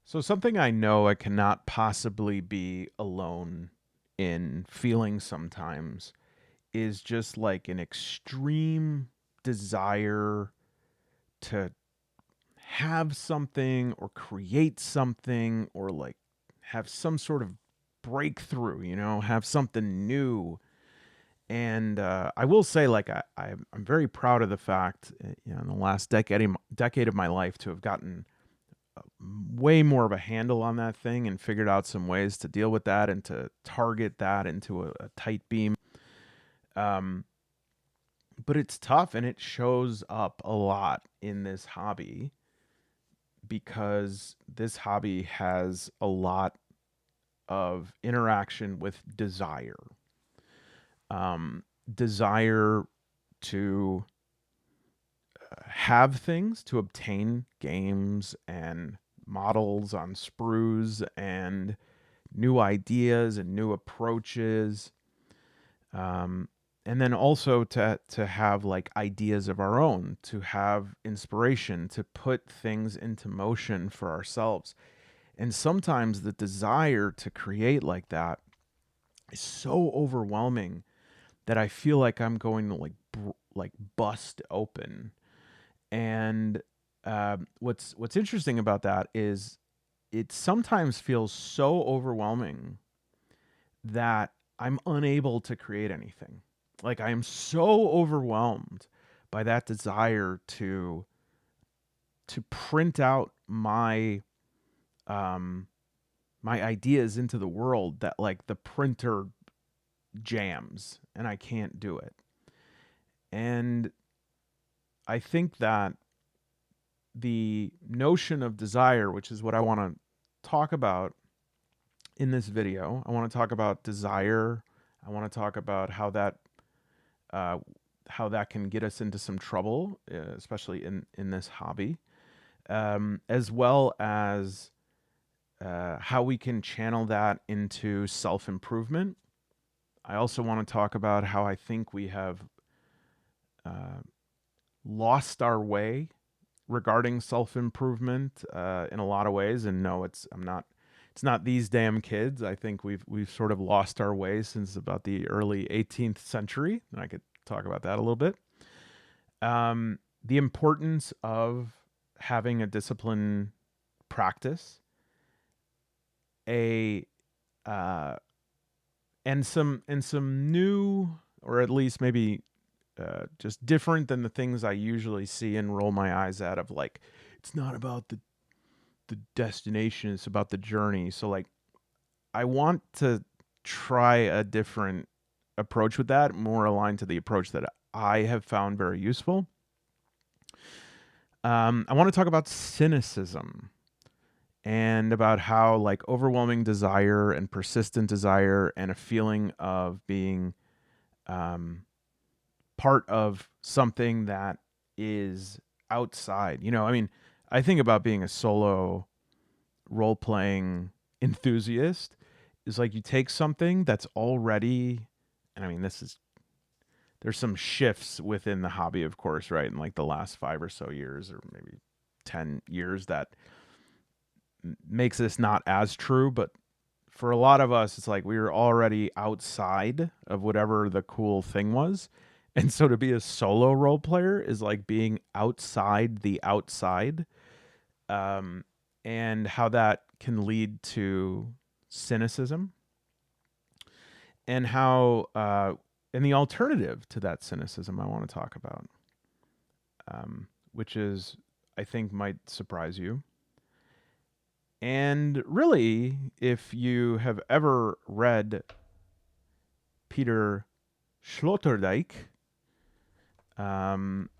So, something I know I cannot possibly be alone in feeling sometimes is just like an extreme desire to have something or create something or like have some sort of breakthrough, have something new. And I will say, like, I'm very proud of the fact, in the last decade of my life to have gotten way more of a handle on that thing and figured out some ways to deal with that and to target that into a tight beam. Um, but it's tough and it shows up a lot in this hobby because this hobby has a lot of interaction with desire. Desire to have things, to obtain games and models on sprues and new ideas and new approaches. Um, and then also to have like ideas of our own, to have inspiration, to put things into motion for ourselves. And sometimes the desire to create like that is so overwhelming that I feel like I'm going to like bust open. And what's interesting about that is it sometimes feels so overwhelming that I'm unable to create anything. Like I am so overwhelmed by that desire to print out um my ideas into the world that like the printer jams and I can't do it. And I think that the notion of desire, which is what I want to talk about in this video, I want to talk about desire. I want to talk about uh, how that can get us into some trouble, especially in this hobby, as well as how we can channel that into self improvement. I also want to talk about how I think we have uh, lost our way regarding self improvement in a lot of ways. And no, it's not these damn kids. I think we've sort of lost our way since about the early 18th century, and I could talk about that a little bit. The importance of having a discipline practice, a uh, and some new, or at least maybe just different than the things I usually see and roll my eyes at, of like it's not about the destination, it's about the journey. So like I want to try a different approach with that, more aligned to the approach that I have found very useful. I want to talk about cynicism and about how like overwhelming desire and persistent desire and a feeling of being um, part of something that is outside. I mean, I think about being a solo role playing enthusiast is like you take something that's already, and I mean, there's some shifts within the hobby, of course, right? In like the last 5 or so years, or maybe 10 years, that makes this not as true. But for a lot of us, it's like we were already outside of whatever the cool thing was. And so to be a solo role player is like being outside the outside, um, and how that can lead to cynicism, and how and the alternative to that cynicism I want to talk about, which is I think might surprise you. And really, if you have ever read Peter Sloterdijk, um,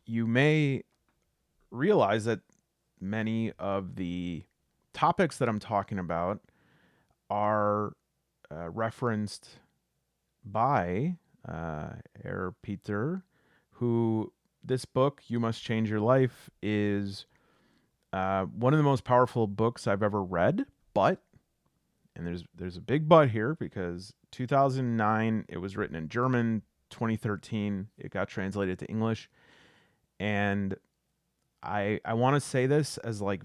you may realize that many of the topics that I'm talking about are referenced by Herr Peter, who this book, You Must Change Your Life, is one of the most powerful books I've ever read. But, and there's a big but here, because 2009 it was written in German, 2013 it got translated to English, and I want to say this as like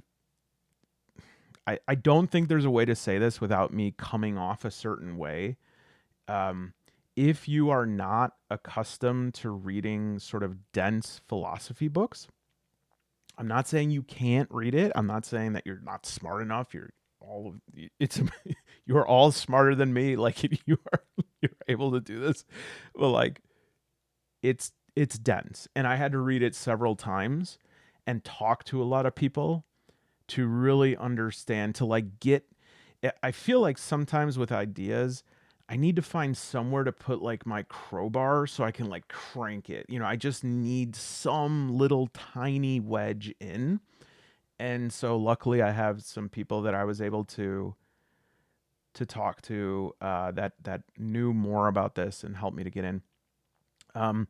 I don't think there's a way to say this without me coming off a certain way. Um, if you are not accustomed to reading sort of dense philosophy books, I'm not saying you can't read it. I'm not saying that you're not smart enough. You're all of it's you're all smarter than me. Like you are you're able to do this. But like it's dense. And I had to read it several times and talk to a lot of people to really understand, to like get I feel like sometimes with ideas I need to find somewhere to put like my crowbar so I can like crank it. I just need some little tiny wedge in. And so luckily I have some people that I was able to talk to that knew more about this and helped me to get in. Um,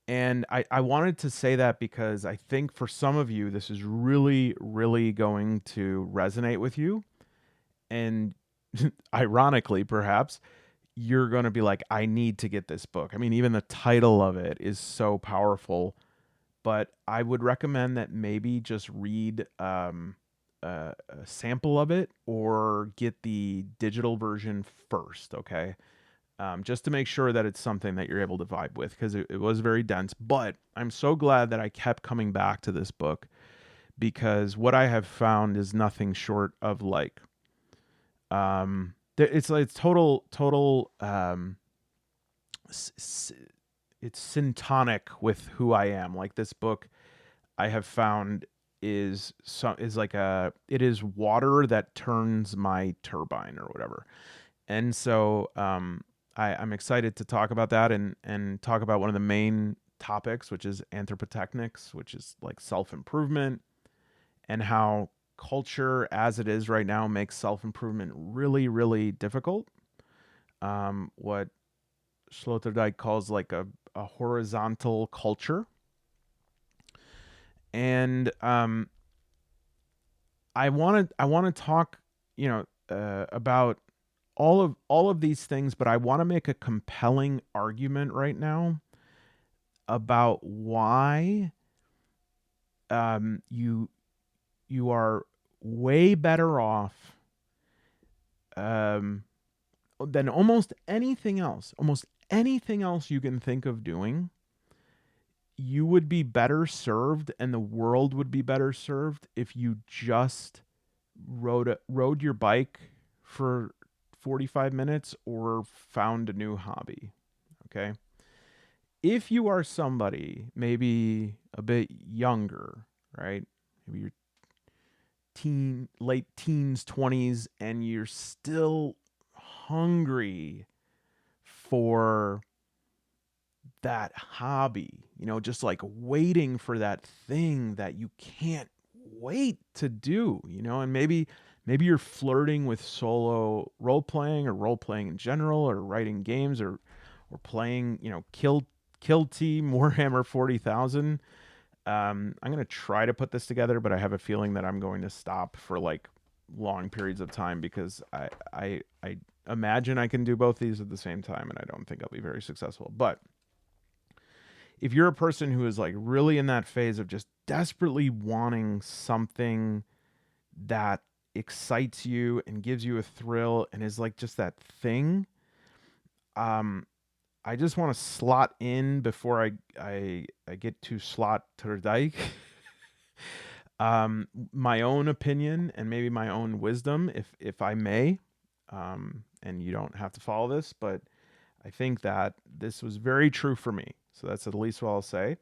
and I wanted to say that because I think for some of you this is really, really going to resonate with you. And ironically, perhaps, you're going to be like, I need to get this book. I mean, even the title of it is so powerful. But I would recommend that maybe just read a sample of it or get the digital version first, okay? Just to make sure that it's something that you're able to vibe with, because it was very dense. But I'm so glad that I kept coming back to this book, because what I have found is nothing short of like, it's like total it's syntonic with who I am. Like this book I have found is like it is water that turns my turbine or whatever. And so I'm excited to talk about that and talk about one of the main topics, which is anthropotechnics, which is like self-improvement, and how culture as it is right now makes self-improvement really, really difficult. What Sloterdijk calls like a horizontal culture. And I want to talk, about all of these things, but I want to make a compelling argument right now about why you are way better off um, than almost anything else. Almost anything else you can think of doing, you would be better served, and the world would be better served if you just rode your bike for 45 minutes or found a new hobby. Okay. If you are somebody maybe a bit younger, right? Maybe you're late teens, 20s, and you're still hungry for that hobby, just like waiting for that thing that you can't wait to do, and maybe you're flirting with solo role playing or role playing in general or writing games or playing, Kill Team Warhammer 40,000. I'm going to try to put this together, but I have a feeling that I'm going to stop for like long periods of time because I imagine I can do both these at the same time, and I don't think I'll be very successful. But if you're a person who is like really in that phase of just desperately wanting something that excites you and gives you a thrill and is like just that thing, um, I just want to slot in before I get to slot Turdijk. My own opinion and maybe my own wisdom, if I may, and you don't have to follow this, but I think that this was very true for me. So that's at least what I'll say,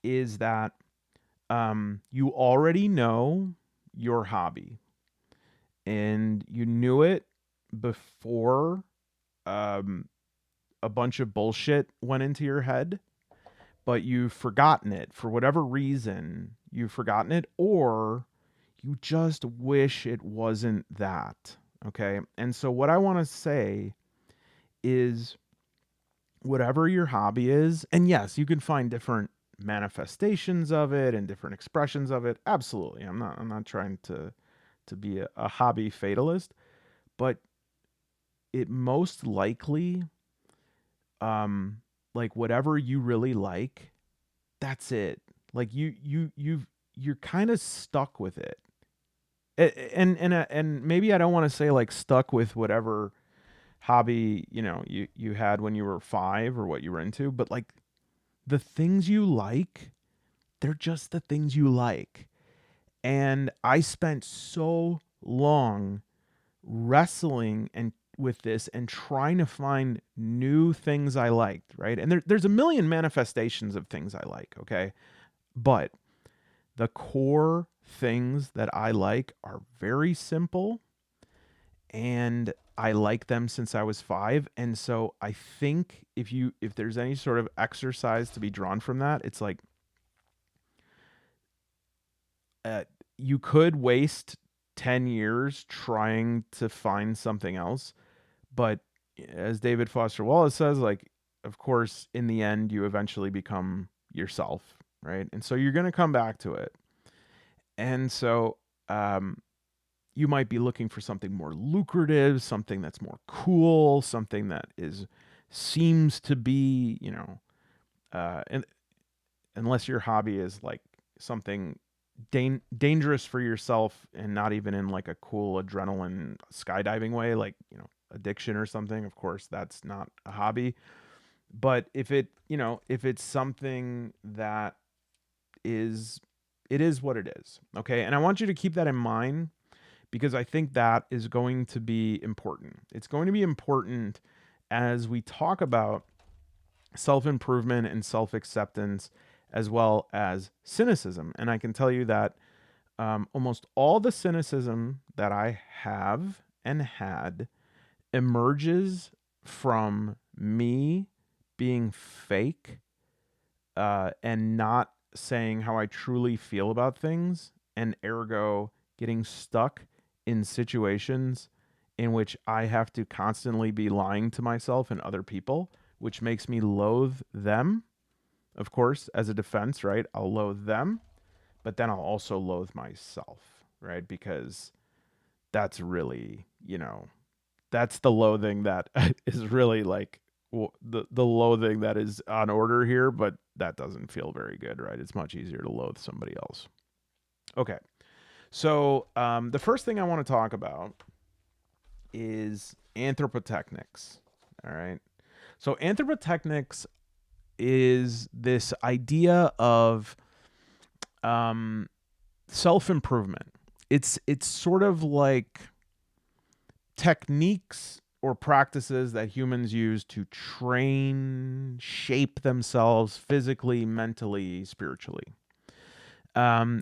is that you already know your hobby and you knew it before um, a bunch of bullshit went into your head, but you've forgotten it for whatever reason. You've forgotten it, or you just wish it wasn't that. Okay. And so, what I want to say is, whatever your hobby is, and yes, you can find different manifestations of it and different expressions of it. Absolutely. I'm not trying to be a hobby fatalist, but it most likely, like whatever you really like, that's it. Like you're kind of stuck with it. And maybe I don't want to say like stuck with whatever hobby, you had when you were 5 or what you were into, but like the things you like, they're just the things you like. And I spent so long wrestling and with this and trying to find new things I liked, right? And there's a million manifestations of things I like, okay? But the core things that I like are very simple, and I like them since I was 5. And so I think if there's any sort of exercise to be drawn from that, it's like uh, you could waste 10 years trying to find something else, but as David Foster Wallace says, like, of course, in the end, you eventually become yourself, right? And so you're going to come back to it. And so um, you might be looking for something more lucrative, something that's more cool, something that seems to be, and unless your hobby is like something dangerous for yourself and not even in like a cool adrenaline skydiving way, like, addiction or something, of course, that's not a hobby. But if it's something that is, it is what it is. Okay. And I want you to keep that in mind because I think that is going to be important. It's going to be important as we talk about self improvement and self acceptance, as well as cynicism. And I can tell you that almost all the cynicism that I have and had emerges from me being fake and not saying how I truly feel about things, and ergo getting stuck in situations in which I have to constantly be lying to myself and other people, which makes me loathe them. Of course, as a defense, right? I'll loathe them, but then I'll also loathe myself, right? Because that's really, that's the loathing that is really like the loathing that is on order here, but that doesn't feel very good, right? It's much easier to loathe somebody else. Okay, so the first thing I want to talk about is anthropotechnics. All right, so anthropotechnics is this idea of um, self improvement. It's sort of like techniques or practices that humans use to train, shape themselves physically, mentally, spiritually.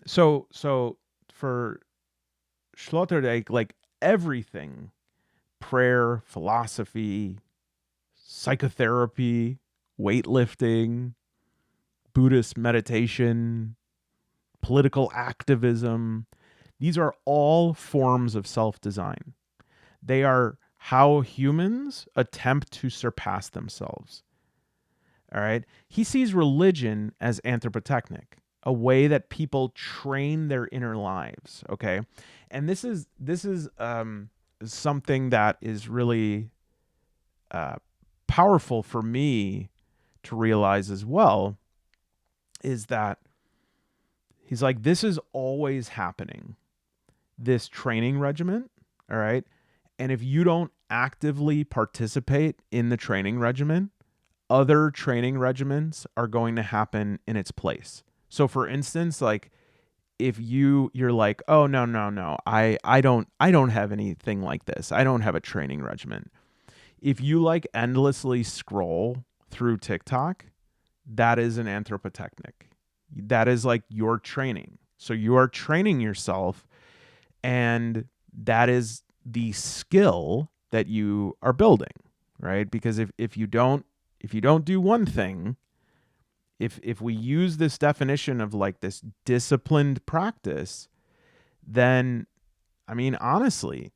So for Sloterdijk, like everything, prayer, philosophy, psychotherapy, weightlifting, Buddhist meditation, political activism, these are all forms of self design. They are how humans attempt to surpass themselves. All right. He sees religion as anthropotechnic, a way that people train their inner lives. Okay. And this is something that is really uh, powerful for me to realize as well, is that he's like, this is always happening, this training regimen. All right. And if you don't actively participate in the training regimen, other training regimens are going to happen in its place. So for instance, like if you're like, "Oh, no. I don't have anything like this. I don't have a training regimen." If you like endlessly scroll through TikTok, that is an anthropotechnic. That is like your training. So you are training yourself, and that is the skill that you are building, right? Because if you don't do one thing, if we use this definition of like this disciplined practice, then I mean honestly,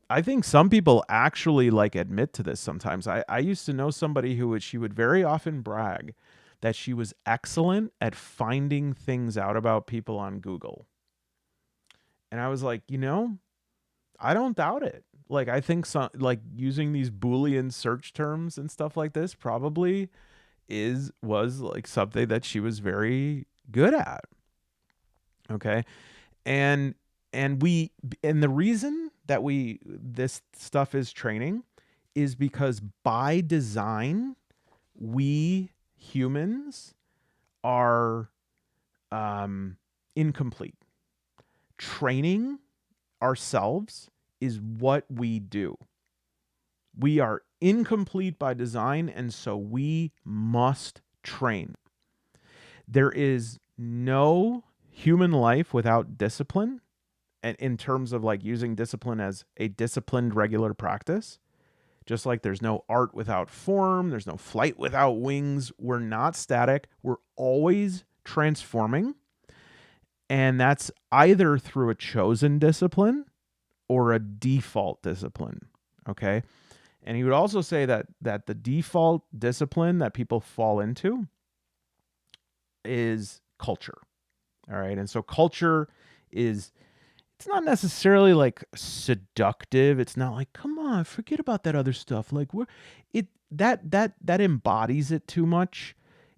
I think some people actually like admit to this sometimes. I used to know somebody she would very often brag that she was excellent at finding things out about people on Google. And I was like, I don't doubt it. Like I think some like using these Boolean search terms and stuff like this probably was like something that she was very good at. Okay. And and the reason that this stuff is training is because by design, we humans are incomplete. Training ourselves is what we do. We are incomplete by design, and so we must train. There is no human life without discipline, and in terms of like using discipline as a disciplined regular practice. Just like there's no art without form, there's no flight without wings. We're not static. We're always transforming. And that's either through a chosen discipline or a default discipline. Okay. And he would also say that the default discipline that people fall into is culture. All right. And so culture is, it's not necessarily like seductive. It's not like, come on, forget about that other stuff. Like that embodies it too much.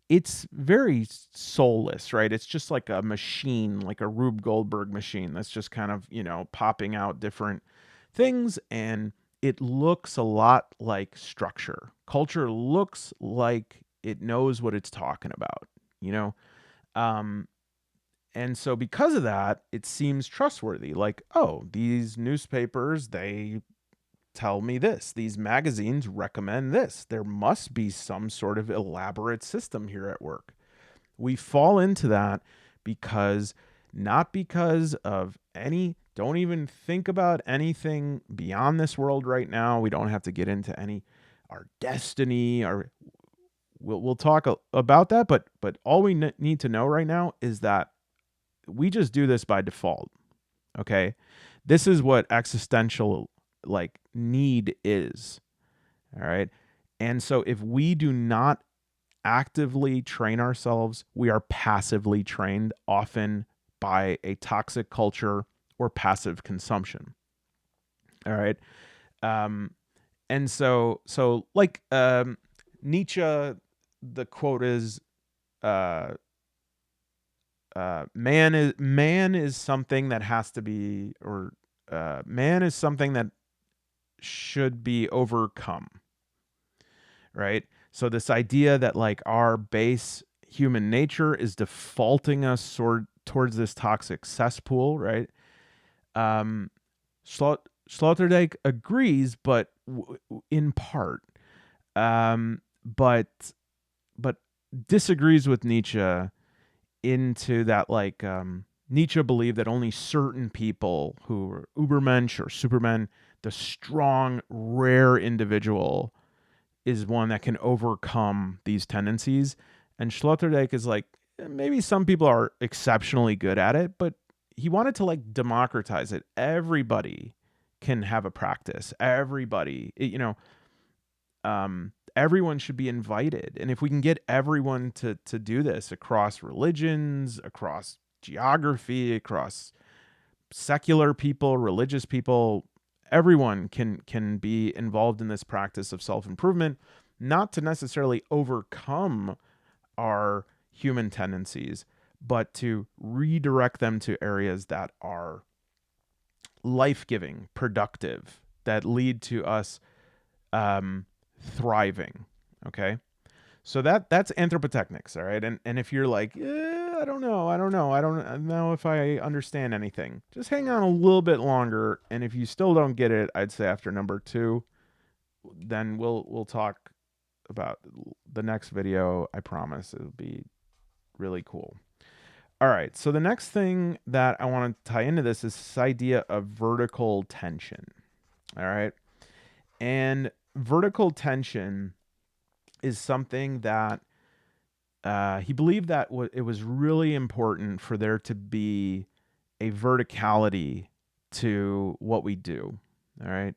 It's very soulless, right? It's just like a machine, like a Rube Goldberg machine that's just kind of, popping out different things, and it looks a lot like structure. Culture looks like it knows what it's talking about, you know? Um, and so because of that, it seems trustworthy. Like, oh, these newspapers, they tell me this. These magazines recommend this. There must be some sort of elaborate system here at work. We fall into that because, not because of don't even think about anything beyond this world right now. We don't have to get into our destiny, we'll talk about that, but all we need to know right now is that we just do this by default. Okay. This is what existential like need is. All right. And so if we do not actively train ourselves, we are passively trained, often by a toxic culture or passive consumption. All right. Um, and so like Nietzsche, the quote is, uh, man is something that has to be, or man is something that should be overcome, right? So this idea that like our base human nature is defaulting us towards this toxic cesspool, right? Um, Sloterdijk agrees, but in part, but disagrees with Nietzsche into that, like, Nietzsche believed that only certain people who were Ubermensch or Supermen, the strong, rare individual, is one that can overcome these tendencies. And Sloterdijk is like, maybe some people are exceptionally good at it, but he wanted to like democratize it. Everybody can have a practice. Everybody, everyone should be invited. And if we can get everyone to do this across religions, across geography, across secular people, religious people, everyone can be involved in this practice of self-improvement, not to necessarily overcome our human tendencies, but to redirect them to areas that are life-giving, productive, that lead to us thriving. Okay. So that's anthropotechnics. All right. And if you're like, I don't know. I don't know if I understand anything. Just hang on a little bit longer. And if you still don't get it, I'd say after number 2, then we'll talk about the next video. I promise it'll be really cool. All right. So the next thing that I want to tie into this is this idea of vertical tension. All right. And vertical tension is something that he believed that it was really important for there to be a verticality to what we do. All right.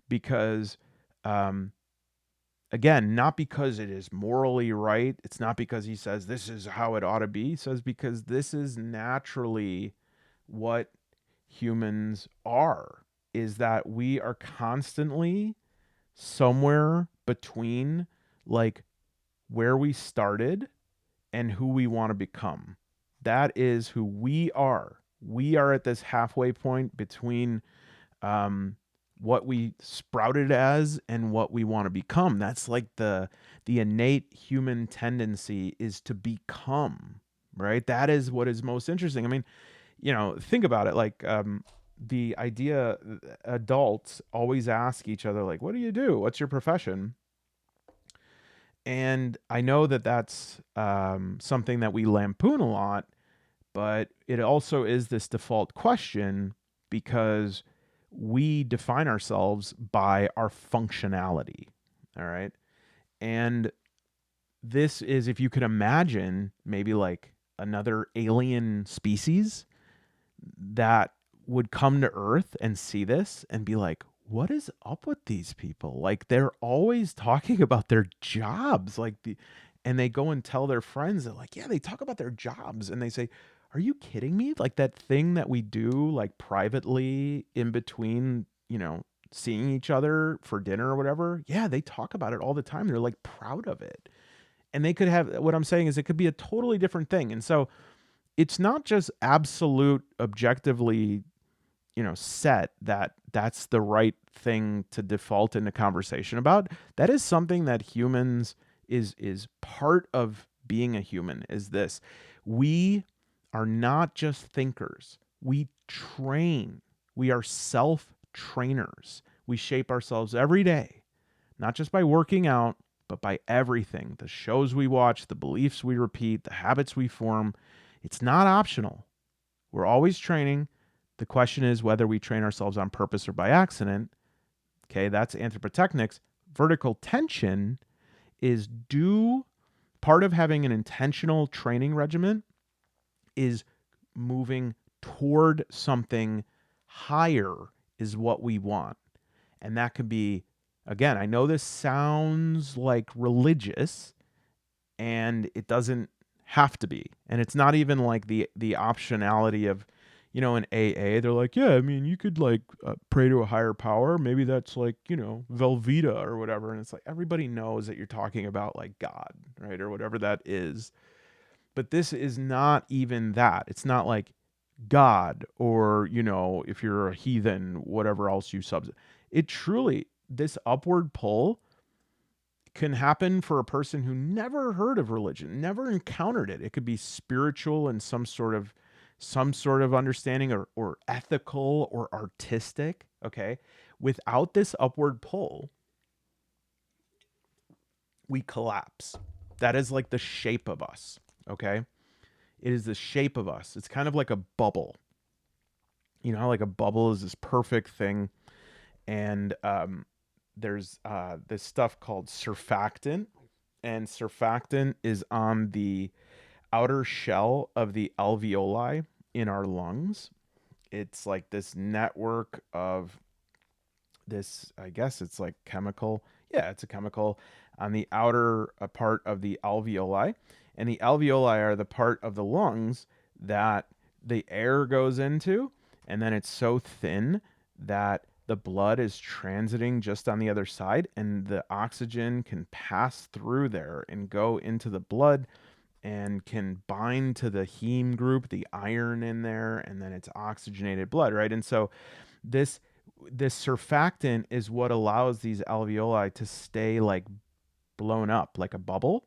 Because, again, not because it is morally right. It's not because he says this is how it ought to be. He says because this is naturally what humans are, is that we are constantly somewhere between like where we started and who we want to become. That is who we are. We are at this halfway point between um, what we sprouted as and what we want to become. That's like the innate human tendency is to become, right? That is what is most interesting. I mean, think about it. Like the idea, adults always ask each other, like, "What do you do? What's your profession?" And I know that that's something that we lampoon a lot, but it also is this default question because we define ourselves by our functionality. All right. And this is, if you could imagine maybe like another alien species that would come to Earth and see this and be like, what is up with these people? Like they're always talking about their jobs, and they go and tell their friends that like, yeah, they talk about their jobs, and they say, are you kidding me? Like that thing that we do like privately in between, seeing each other for dinner or whatever. Yeah, they talk about it all the time. They're like proud of it. And they could have, what I'm saying is it could be a totally different thing. And so it's not just absolute objectively, set that that's the right thing to default into conversation about. That is something that humans is part of being a human, is this. We are not just thinkers. We train. We are self trainers. We shape ourselves every day, not just by working out, but by everything, the shows we watch, the beliefs we repeat, the habits we form. It's not optional. We're always training. The question is whether we train ourselves on purpose or by accident. Okay, that's anthropotechnics. Vertical tension is part of having an intentional training regimen is moving toward something higher is what we want. And that could be, again, I know this sounds like religious, and it doesn't have to be. And it's not even like the optionality of, in AA, they're like, yeah, I mean, you could like pray to a higher power. Maybe that's like, Velveeta or whatever. And it's like, everybody knows that you're talking about like God, right? Or whatever that is. But this is not even that. It's not like God or, if you're a heathen, whatever else you sub. It truly, this upward pull can happen for a person who never heard of religion, never encountered it. It could be spiritual in some sort of understanding, or ethical or artistic. Okay. Without this upward pull, we collapse. That is like the shape of us. Okay. It is the shape of us. It's kind of like a bubble. You know how like a bubble is this perfect thing, and there's this stuff called surfactant, and surfactant is on the outer shell of the alveoli in our lungs. It's like this network of this, I guess it's like chemical. Yeah, it's a chemical on the outer part of the alveoli. And the alveoli are the part of the lungs that the air goes into. And then it's so thin that the blood is transiting just on the other side, and the oxygen can pass through there and go into the blood and can bind to the heme group, the iron in there, and then it's oxygenated blood, right? And so this this surfactant is what allows these alveoli to stay like blown up like a bubble,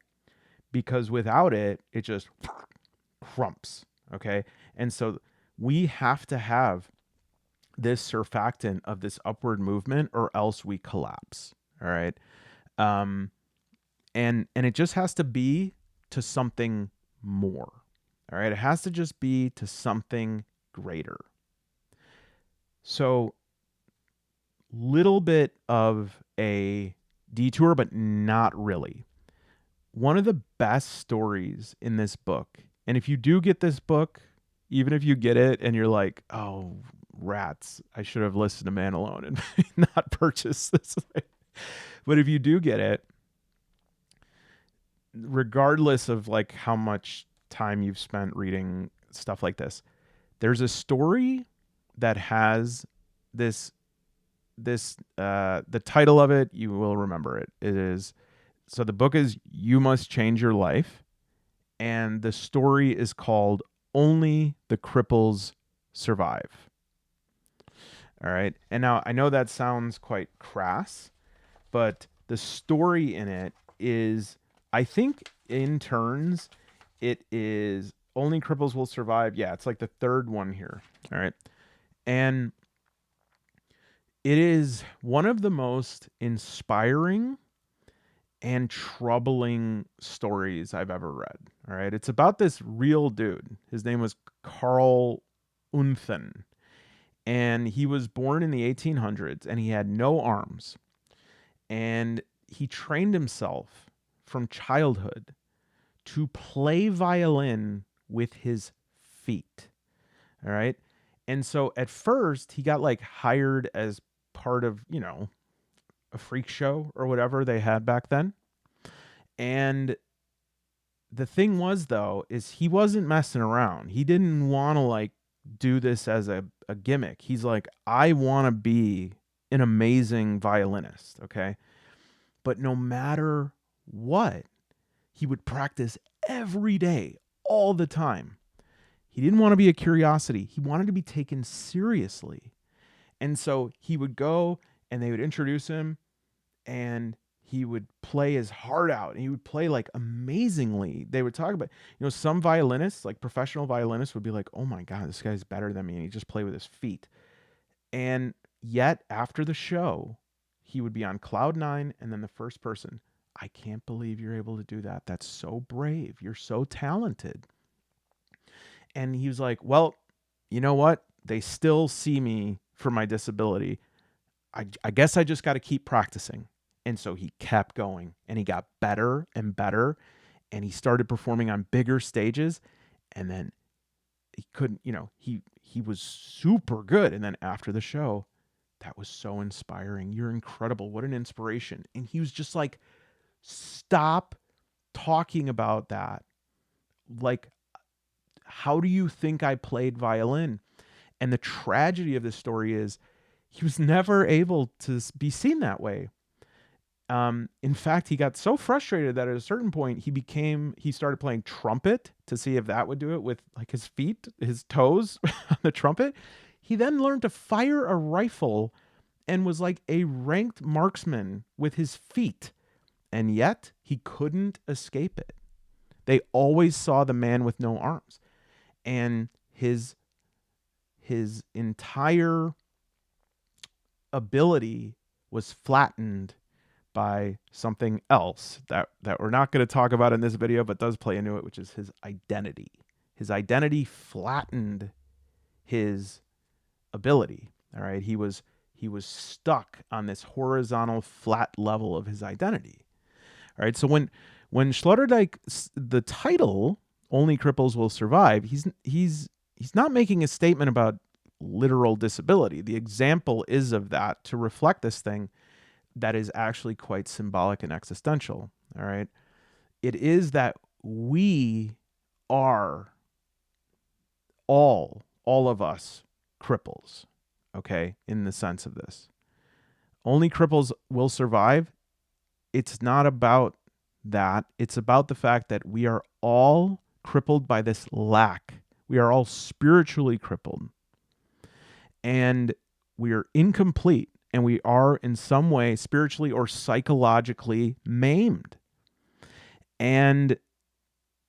because without it, it just crumps. Okay. And so we have to have this surfactant of this upward movement, or else we collapse. All right. Um, and it just has to be to something more. All right. It has to just be to something greater. So, little bit of a detour, but not really. One of the best stories in this book, and if you do get this book, even if you get it and you're like, oh, rats, I should have listened to Man Alone and not purchased this. But if you do get it, regardless of like how much time you've spent reading stuff like this, there's a story that has the title of it, you will remember it. It is, so the book is You Must Change Your Life, and the story is called Only the Cripples survive. All right. And now I know that sounds quite crass, but the story in it is, I think in turns, it is only cripples will survive. Yeah, it's like the third one here. All right. And it is one of the most inspiring and troubling stories I've ever read. All right. It's about this real dude. His name was Carl Unthen. And he was born in the 1800s and he had no arms. And he trained himself from childhood to play violin with his feet. All right. And so at first he got like hired as part of, a freak show or whatever they had back then. And the thing was, though, is he wasn't messing around. He didn't want to like do this as a gimmick. He's like, I want to be an amazing violinist. Okay. But no matter what, he would practice every day, all the time. He didn't want to be a curiosity. He wanted to be taken seriously. And so he would go and they would introduce him and he would play his heart out and he would play like amazingly. They would talk about, some violinists, like professional violinists would be like, oh my God, this guy's better than me. And he just play with his feet. And yet after the show, he would be on cloud nine. And then the first person, I can't believe you're able to do that. That's so brave. You're so talented. And he was like, well, you know what? They still see me for my disability. I guess I just got to keep practicing. And so he kept going and he got better and better. And he started performing on bigger stages. And then he couldn't, he was super good. And then after the show, that was so inspiring. You're incredible. What an inspiration. And he was just like, stop talking about that. Like, how do you think I played violin? And the tragedy of this story is he was never able to be seen that way. In fact, he got so frustrated that at a certain point he started playing trumpet to see if that would do it with like his feet, his toes on the trumpet. He then learned to fire a rifle and was like a ranked marksman with his feet. And yet he couldn't escape it. They always saw the man with no arms. And his entire ability was flattened by something else that we're not going to talk about in this video, but does play into it, which is his identity. His identity flattened his ability. All right. He was stuck on this horizontal flat level of his identity. All right. So when Sloterdijk, the title Only Cripples Will Survive, he's not making a statement about literal disability. The example is of that to reflect this thing that is actually quite symbolic and existential. All right. It is that we are all of us cripples. Okay. In the sense of this, only cripples will survive. It's not about that. It's about the fact that we are all crippled by this lack. We are all spiritually crippled and we are incomplete. And we are in some way spiritually or psychologically maimed. And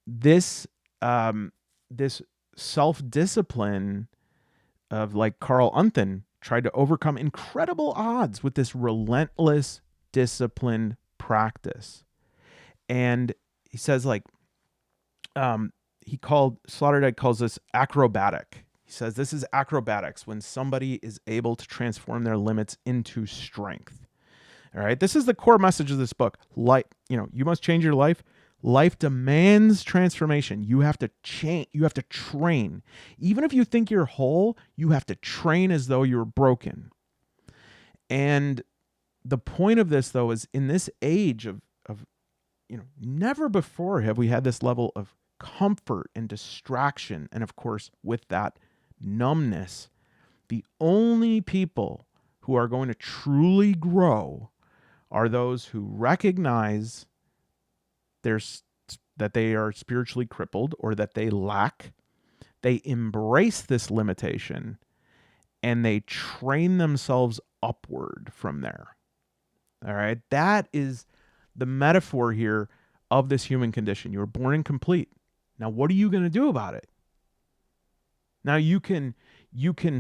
this this self-discipline of like Carl Unthen tried to overcome incredible odds with this relentless disciplined practice. And he says like Sloterdijk calls this acrobatic. He says this is acrobatics when somebody is able to transform their limits into strength. All right. This is the core message of this book. You must change your life. Life demands transformation. You have to change. You have to train. Even if you think you're whole, you have to train as though you're broken. And the point of this, though, is in this age of never before have we had this level of comfort and distraction. And of course, with that, numbness. The only people who are going to truly grow are those who recognize that they are spiritually crippled or that they lack, They embrace this limitation and they train themselves upward from there. All right. That is the metaphor here of this human condition. You were born incomplete. Now, what are you going to do about it? Now you can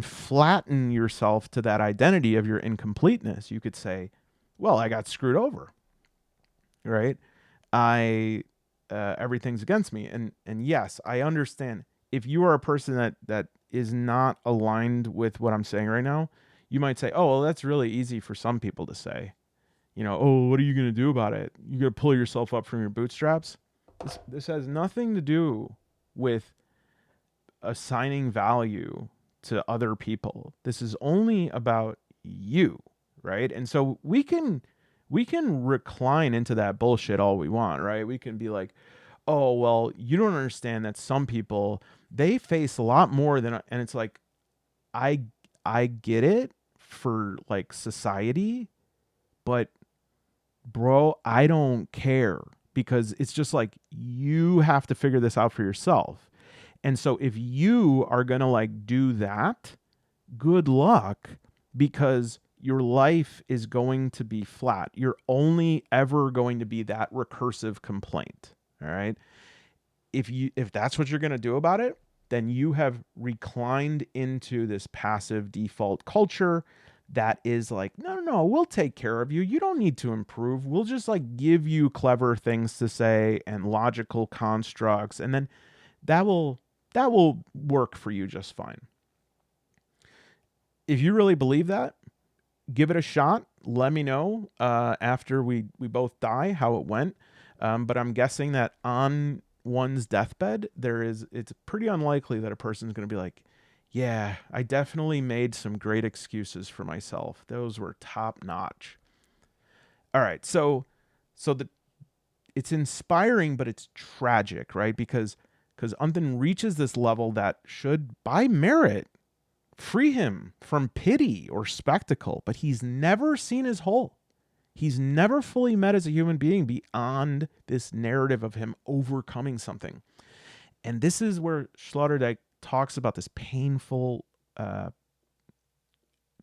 flatten yourself to that identity of your incompleteness. You could say, well, I got screwed over. Right? I everything's against me. And yes, I understand if you are a person that is not aligned with what I'm saying right now, you might say, "Oh, well, that's really easy for some people to say." You know, "Oh, what are you going to do about it? You got to pull yourself up from your bootstraps." This has nothing to do with assigning value to other people. This is only about you, right? And so we can recline into that bullshit all we want, right? We can be like, "Oh, well, you don't understand that some people they face a lot more than," and it's like, I I get it for like society, but bro, I don't care because it's just like you have to figure this out for yourself. And so if you are going to like do that, good luck because your life is going to be flat. You're only ever going to be that recursive complaint. All right? If that's what you're going to do about it, then you have reclined into this passive default culture that is like, no, no, no, we'll take care of you. You don't need to improve. We'll just like give you clever things to say and logical constructs, and then that will work for you just fine. If you really believe that, give it a shot. Let me know after we both die how it went. But I'm guessing that on one's deathbed, it's pretty unlikely that a person's going to be like, yeah, I definitely made some great excuses for myself. Those were top notch. All right, so it's inspiring, but it's tragic, right? Because Unthan reaches this level that should, by merit, free him from pity or spectacle, but he's never seen his whole. He's never fully met as a human being beyond this narrative of him overcoming something. And this is where Sloterdijk talks about this painful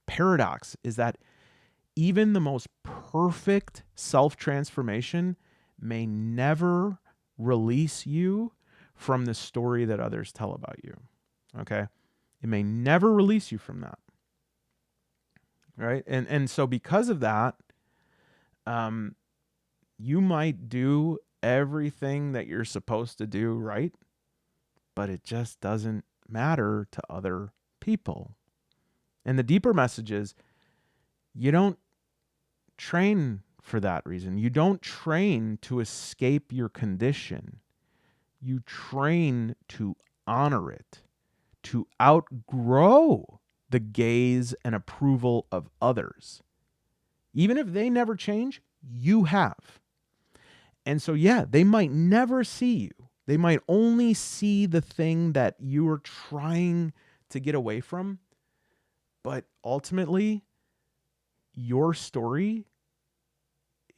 paradox, is that even the most perfect self-transformation may never release you from the story that others tell about you. Okay? It may never release you from that. Right? And so because of that, you might do everything that you're supposed to do right, but it just doesn't matter to other people. And the deeper message is you don't train for that reason. You don't train to escape your condition. You train to honor it, to outgrow the gaze and approval of others. Even if they never change, you have. And so, yeah, they might never see you. They might only see the thing that you are trying to get away from. But ultimately, your story,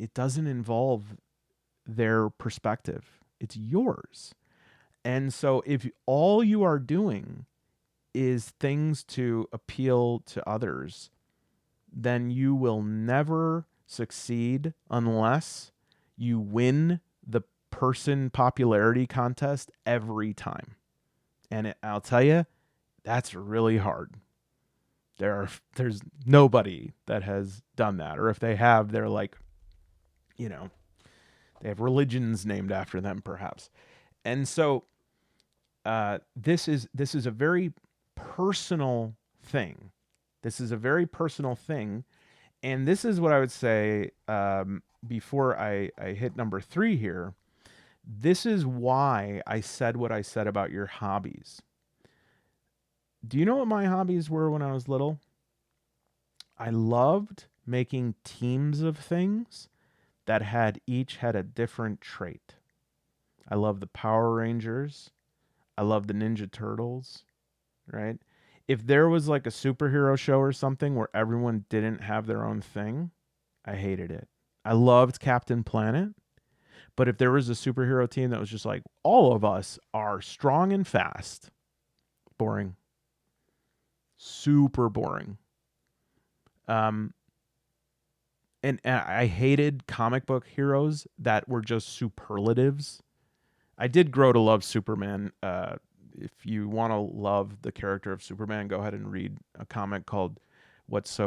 it doesn't involve their perspective. It's yours. And so if all you are doing is things to appeal to others, then you will never succeed unless you win the person popularity contest every time. And I'll tell you, that's really hard. There's nobody that has done that. Or if they have, they're like, they have religions named after them, perhaps. And so this is a very personal thing. This is a very personal thing. And this is what I would say before I hit number 3 here. This is why I said what I said about your hobbies. Do you know what my hobbies were when I was little? I loved making teams of things that each had a different trait. I love the Power Rangers. I love the Ninja Turtles, right? If there was like a superhero show or something where everyone didn't have their own thing, I hated it. I loved Captain Planet, but if there was a superhero team that was just like, all of us are strong and fast, boring. Super boring. And I hated comic book heroes that were just superlatives. I did grow to love Superman. If you want to love the character of Superman, go ahead and read a comic called it's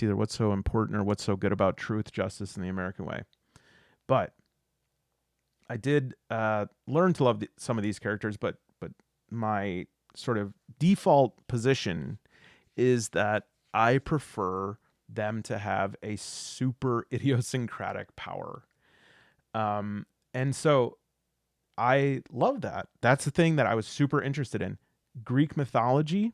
either What's So Important or What's So Good About Truth, Justice, and the American Way. But I did learn to love some of these characters, but my sort of default position is that I prefer them to have a super idiosyncratic power. And so I love that. That's the thing that I was super interested in. Greek mythology,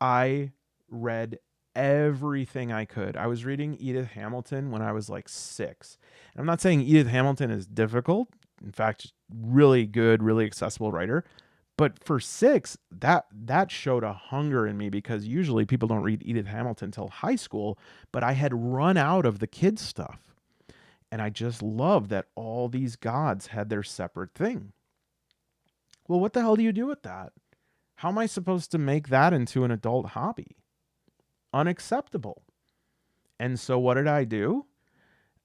I read everything I could. I was reading Edith Hamilton when I was like 6. And I'm not saying Edith Hamilton is difficult. In fact, really good, really accessible writer. But for 6, that showed a hunger in me, because usually people don't read Edith Hamilton until high school, but I had run out of the kids stuff. And I just loved that all these gods had their separate thing. Well, what the hell do you do with that? How am I supposed to make that into an adult hobby? Unacceptable. And so what did I do?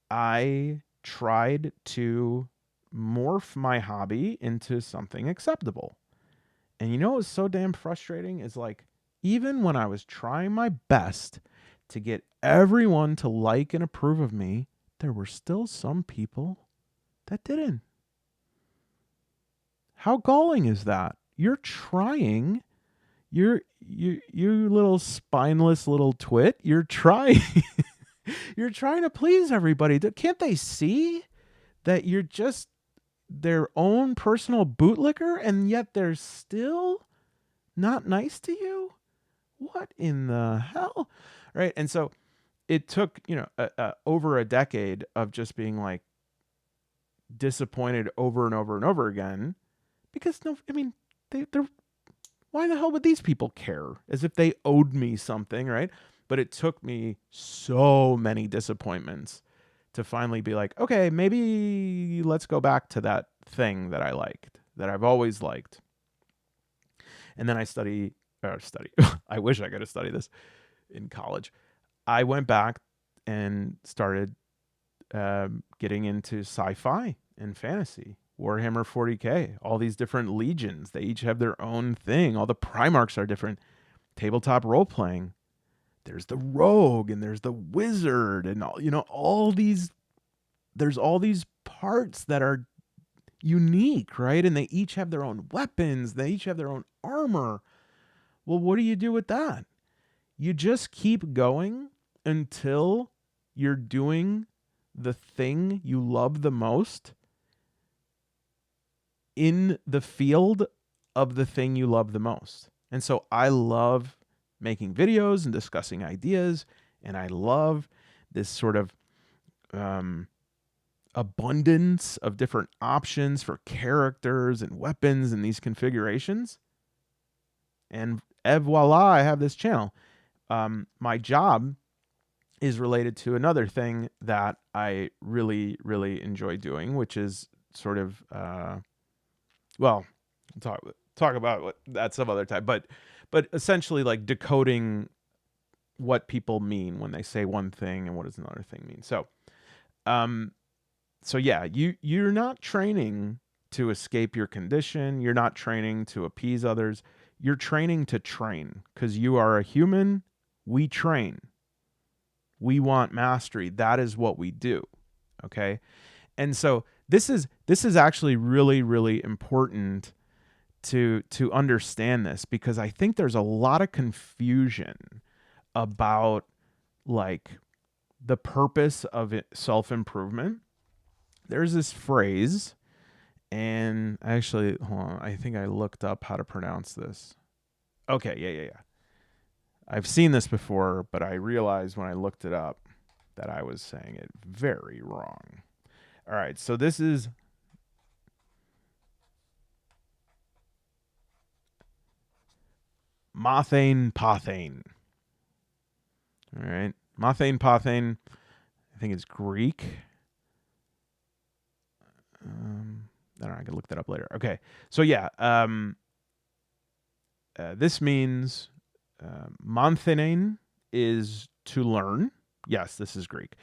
I tried to morph my hobby into something acceptable. And you know what was so damn frustrating is, like, even when I was trying my best to get everyone to like and approve of me, there were still some people that didn't. How galling is that? You're trying, you little spineless little twit, you're trying you're trying to please everybody. Can't they see that you're just their own personal bootlicker, and yet they're still not nice to you? What in the hell? Right? And so it took, over a decade of just being like disappointed over and over and over again, because they're why the hell would these people care? As if they owed me something, right? But it took me so many disappointments to finally be like, okay, maybe let's go back to that thing that I liked, that I've always liked. And then I study. I wish I could have studied this in college. I went back and started getting into sci-fi and fantasy. Warhammer 40K, all these different legions. They each have their own thing. All the Primarchs are different. Tabletop role-playing. There's the rogue and there's the wizard and all these. There's all these parts that are unique, right? And they each have their own weapons. They each have their own armor. Well, what do you do with that? You just keep going until you're doing the thing you love the most in the field of the thing you love the most. And so I love making videos and discussing ideas, and I love this sort of abundance of different options for characters and weapons and these configurations. And voila, I have this channel. My job is related to another thing that I really, really enjoy doing, which is sort of, talk about that some other time, but essentially like decoding what people mean when they say one thing and what does another thing mean. So yeah, you're not training to escape your condition. You're not training to appease others. You're training to train, because you are a human. We train. We want mastery. That is what we do. Okay. And so this is actually really, really important to understand this, because I think there's a lot of confusion about like the purpose of self-improvement. There's this phrase, and actually, hold on, I think I looked up how to pronounce this. Okay, yeah. I've seen this before, but I realized when I looked it up that I was saying it very wrong. All right, so this is Mothane Pothane. All right, Mothane Pothane, I think it's Greek. I don't know, I can look that up later. Okay, so yeah, This means manthenein is to learn. Yes, this is Greek.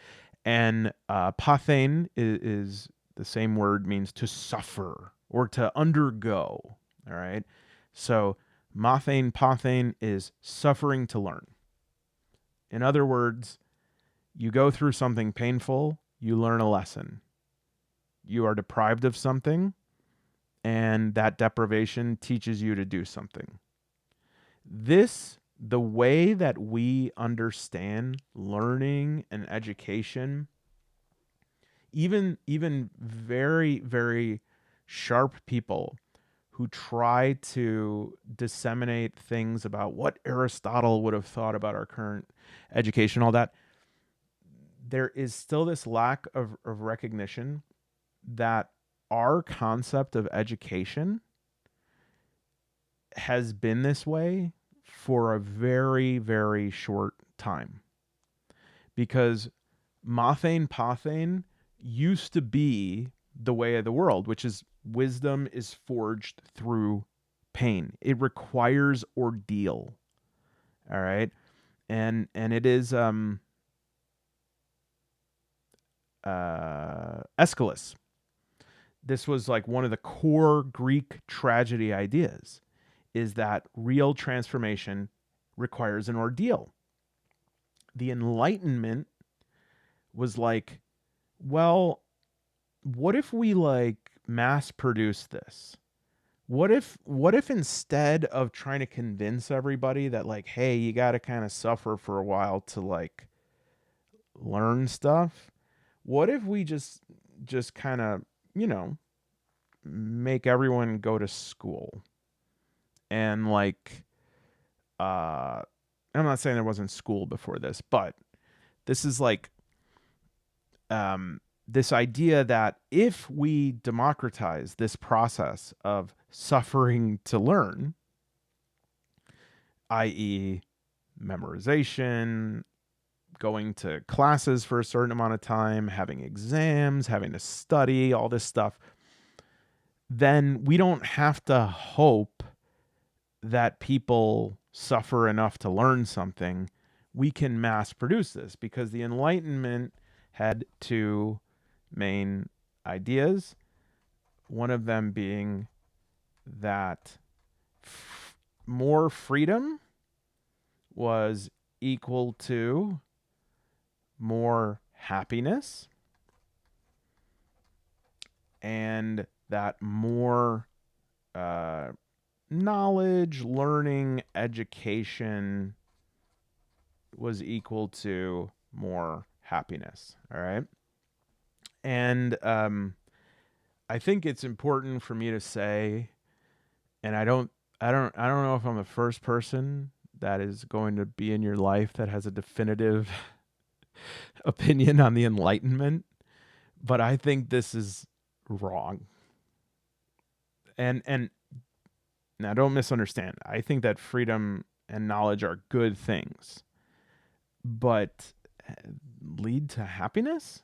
And pathein is the same word, means to suffer or to undergo. All right. So mathein, pathein is suffering to learn. In other words, you go through something painful, you learn a lesson. You are deprived of something, and that deprivation teaches you to do something. The way that we understand learning and education, even very, very sharp people who try to disseminate things about what Aristotle would have thought about our current education, all that, there is still this lack of recognition that our concept of education has been this way for a very, very short time. Because mathane, pathane used to be the way of the world, which is wisdom is forged through pain. It requires ordeal. All right. And it is Aeschylus. This was like one of the core Greek tragedy ideas, is that real transformation requires an ordeal. The Enlightenment was like, well, what if we like mass produce this? What if instead of trying to convince everybody that like, hey, you got to kind of suffer for a while to like learn stuff, what if we just kind of, you know, make everyone go to school and like uh I'm not saying there wasn't school before this, but this is like this idea that if we democratize this process of suffering to learn, i.e., memorization, going to classes for a certain amount of time, having exams, having to study, all this stuff, then we don't have to hope that people suffer enough to learn something. We can mass produce this because the Enlightenment had two main ideas. One of them being that more freedom was equal to more happiness, and that more knowledge, learning, education was equal to more happiness. All right. And I think it's important for me to say, and I don't know if I'm the first person that is going to be in your life that has a definitive opinion on the Enlightenment, but I think this is wrong. And now don't misunderstand. I think that freedom and knowledge are good things, but lead to happiness?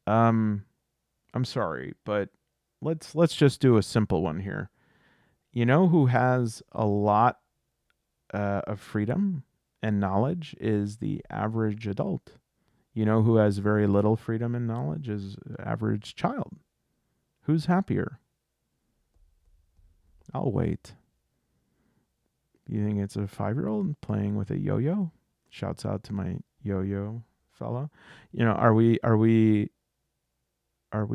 I'm sorry, but let's just do a simple one here. You know who has a lot of freedom and knowledge is the average adult. You know who has very little freedom and knowledge is average child. Who's happier? I'll wait. You think it's a 5-year-old playing with a yo-yo? Shouts out to my yo-yo fellow. You know, are we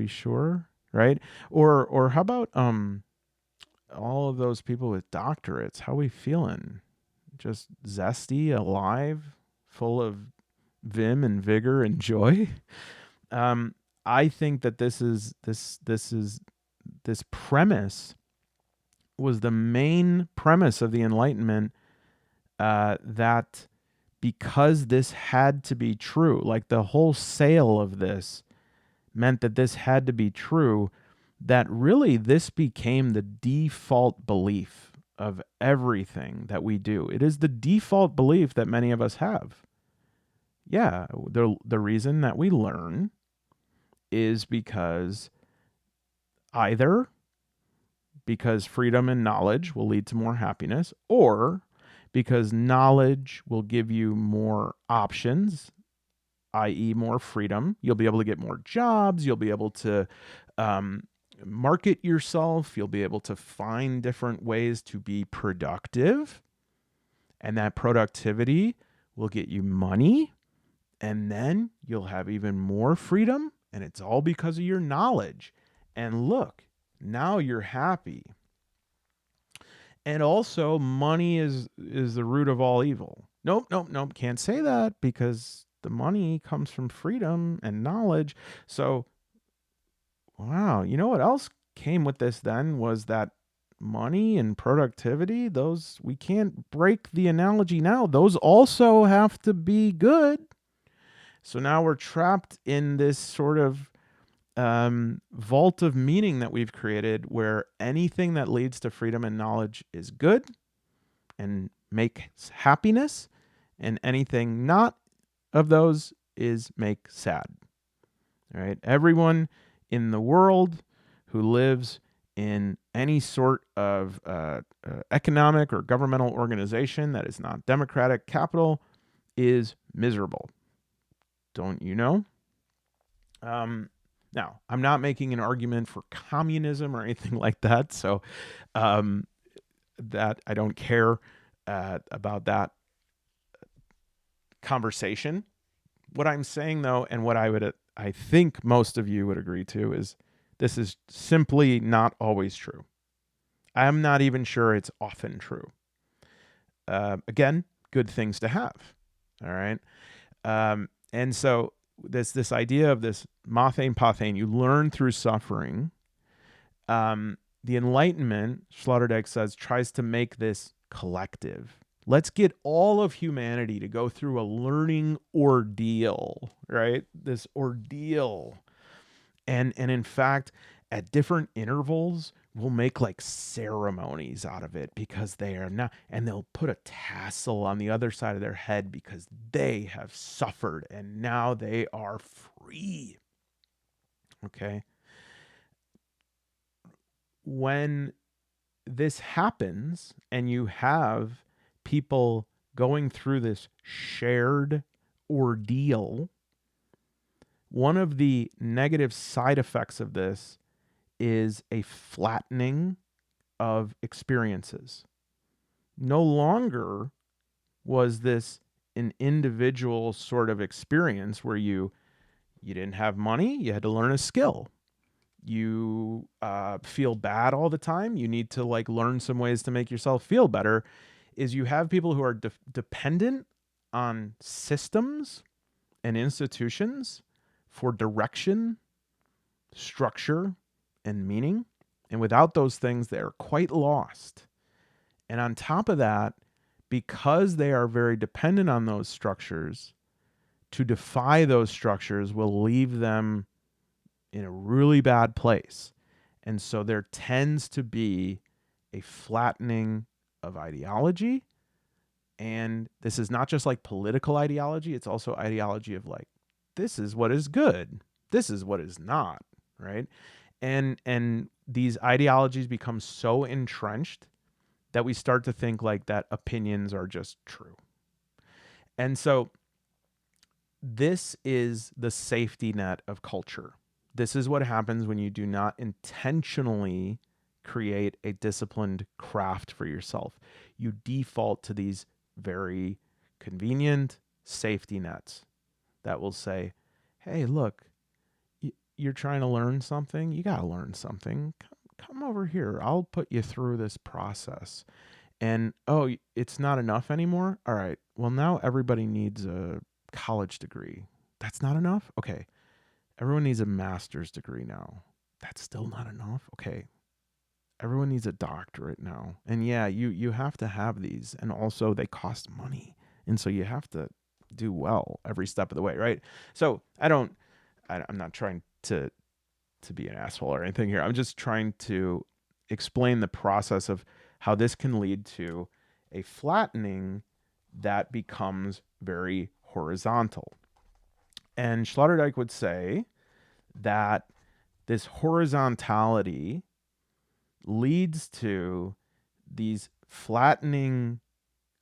sure? Right? Or how about all of those people with doctorates? How we feeling? Just zesty, alive, full of vim and vigor and joy? I think that this premise was the main premise of the Enlightenment, that because this had to be true, like the whole sale of this meant that this had to be true, that really this became the default belief of everything that we do. It is the default belief that many of us have. Yeah, the reason that we learn is because either because freedom and knowledge will lead to more happiness, or because knowledge will give you more options, i.e., more freedom. You'll be able to get more jobs. You'll be able to market yourself. You'll be able to find different ways to be productive. And that productivity will get you money. And then you'll have even more freedom. And it's all because of your knowledge. And look, now you're happy. And also, money is the root of all evil. Nope, nope, nope. Can't say that because the money comes from freedom and knowledge. So, wow, you know what else came with this then was that money and productivity, those, we can't break the analogy now. Those also have to be good. So now we're trapped in this sort of vault of meaning that we've created where anything that leads to freedom and knowledge is good and makes happiness, and anything not of those is make sad. All right. Everyone in the world who lives in any sort of economic or governmental organization that is not democratic capital is miserable. Don't you know? Now, I'm not making an argument for communism or anything like that, so that I don't care about that conversation. What I'm saying, though, and what I think most of you would agree to, is this is simply not always true. I'm not even sure it's often true. Again, good things to have. All right. And so this idea of this mathane pathane, you learn through suffering. The Enlightenment, Sloterdijk says, tries to make this collective. Let's get all of humanity to go through a learning ordeal, right? This ordeal. And in fact, at different intervals, we'll make like ceremonies out of it because they are not, and they'll put a tassel on the other side of their head because they have suffered and now they are free. Okay. When this happens and you have people going through this shared ordeal, one of the negative side effects of this is a flattening of experiences. No longer was this an individual sort of experience where you didn't have money, you had to learn a skill. You feel bad all the time, you need to like learn some ways to make yourself feel better. Is you have people who are dependent on systems and institutions for direction, structure, and meaning. And without those things, they are quite lost. And on top of that, because they are very dependent on those structures, to defy those structures will leave them in a really bad place. And so there tends to be a flattening of ideology. And this is not just like political ideology, it's also ideology of like, this is what is good, this is what is not, right? And these ideologies become so entrenched that we start to think like that opinions are just true. And so this is the safety net of culture. This is what happens when you do not intentionally create a disciplined craft for yourself. You default to these very convenient safety nets that will say, hey, look, you're trying to learn something. You got to learn something. Come over here. I'll put you through this process. And, oh, it's not enough anymore? All right. Well, now everybody needs a college degree. That's not enough? Okay. Everyone needs a master's degree now. That's still not enough? Okay. Everyone needs a doctorate now. And yeah, you have to have these. And also they cost money. And so you have to do well every step of the way, right? So I'm not trying to be an asshole or anything here. I'm just trying to explain the process of how this can lead to a flattening that becomes very horizontal. And Sloterdijk would say that this horizontality leads to these flattening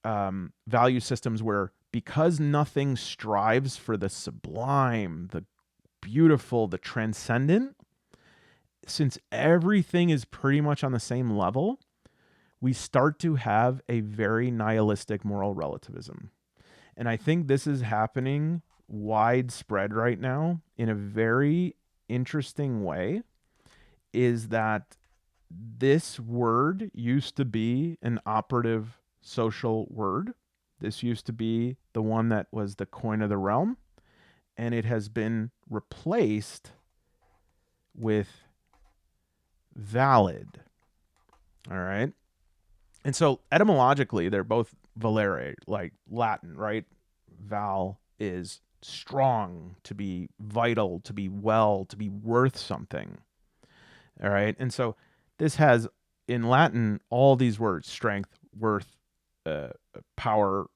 value systems where, because nothing strives for the sublime, the beautiful, the transcendent, since everything is pretty much on the same level, we start to have a very nihilistic moral relativism. And I think this is happening widespread right now in a very interesting way, is that this word used to be an operative social word. This used to be the one that was the coin of the realm, and it has been replaced with valid. All right. And so etymologically, they're both valere, like Latin, right? Val is strong, to be vital, to be well, to be worth something. All right. And so this has in Latin all these words: strength, worth, power,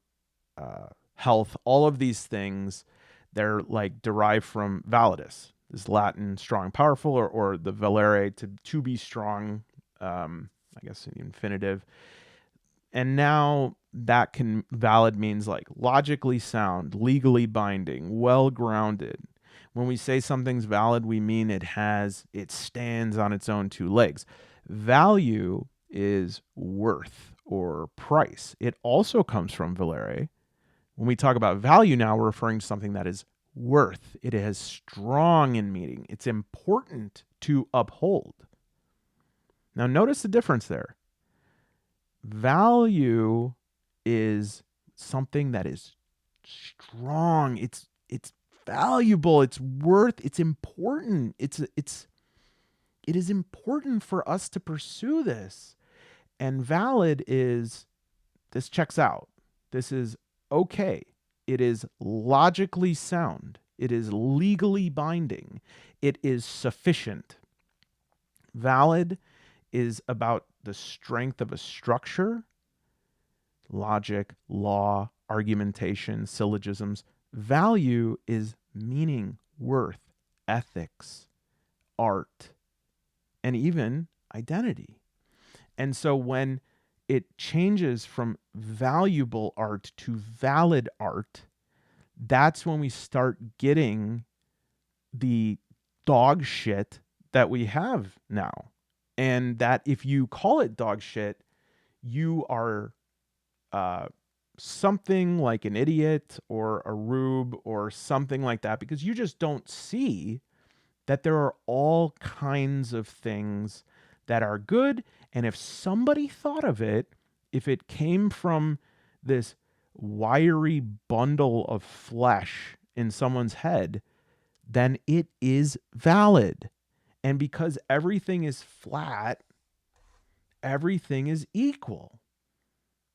health, all of these things. They're like derived from validus, this Latin strong, powerful, or the valere, to be strong, I guess in the infinitive. And now that can valid means like logically sound, legally binding, well grounded. When we say something's valid, we mean it stands on its own two legs. Value is worth or price. It also comes from valere. When we talk about value now, we're referring to something that is worth. It is strong in meaning. It's important to uphold. Now notice the difference there. Value is something that is strong. It's valuable. It's worth. It's important. It is important for us to pursue this. And valid is, this checks out. This is okay. It is logically sound. It is legally binding. It is sufficient. Valid is about the strength of a structure, logic, law, argumentation, syllogisms. Value is meaning, worth, ethics, art, and even identity. And so when it changes from valuable art to valid art, that's when we start getting the dog shit that we have now. And that if you call it dog shit, you are something like an idiot or a rube or something like that, because you just don't see that there are all kinds of things that are good. And if somebody thought of it, if it came from this wiry bundle of flesh in someone's head, then it is valid. And because everything is flat, everything is equal.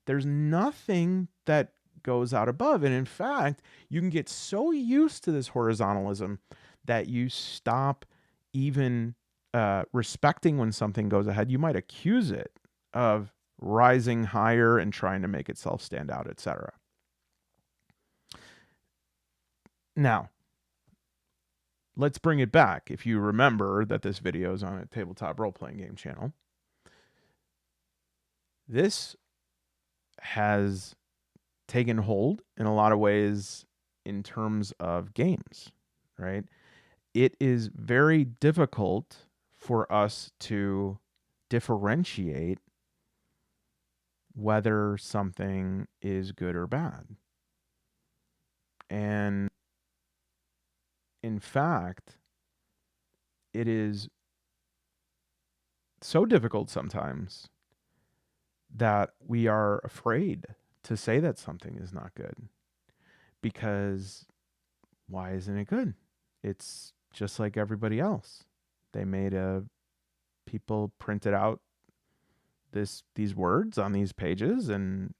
There's nothing that goes out above. And in fact, you can get so used to this horizontalism that you stop even respecting when something goes ahead. You might accuse it of rising higher and trying to make itself stand out, etc. Now, let's bring it back. If you remember that this video is on a tabletop role-playing game channel, this has taken hold in a lot of ways in terms of games, right? It is very difficult for us to differentiate whether something is good or bad. And in fact, it is so difficult sometimes that we are afraid to say that something is not good, because why isn't it good? It's just like everybody else. They made people printed out these words on these pages, and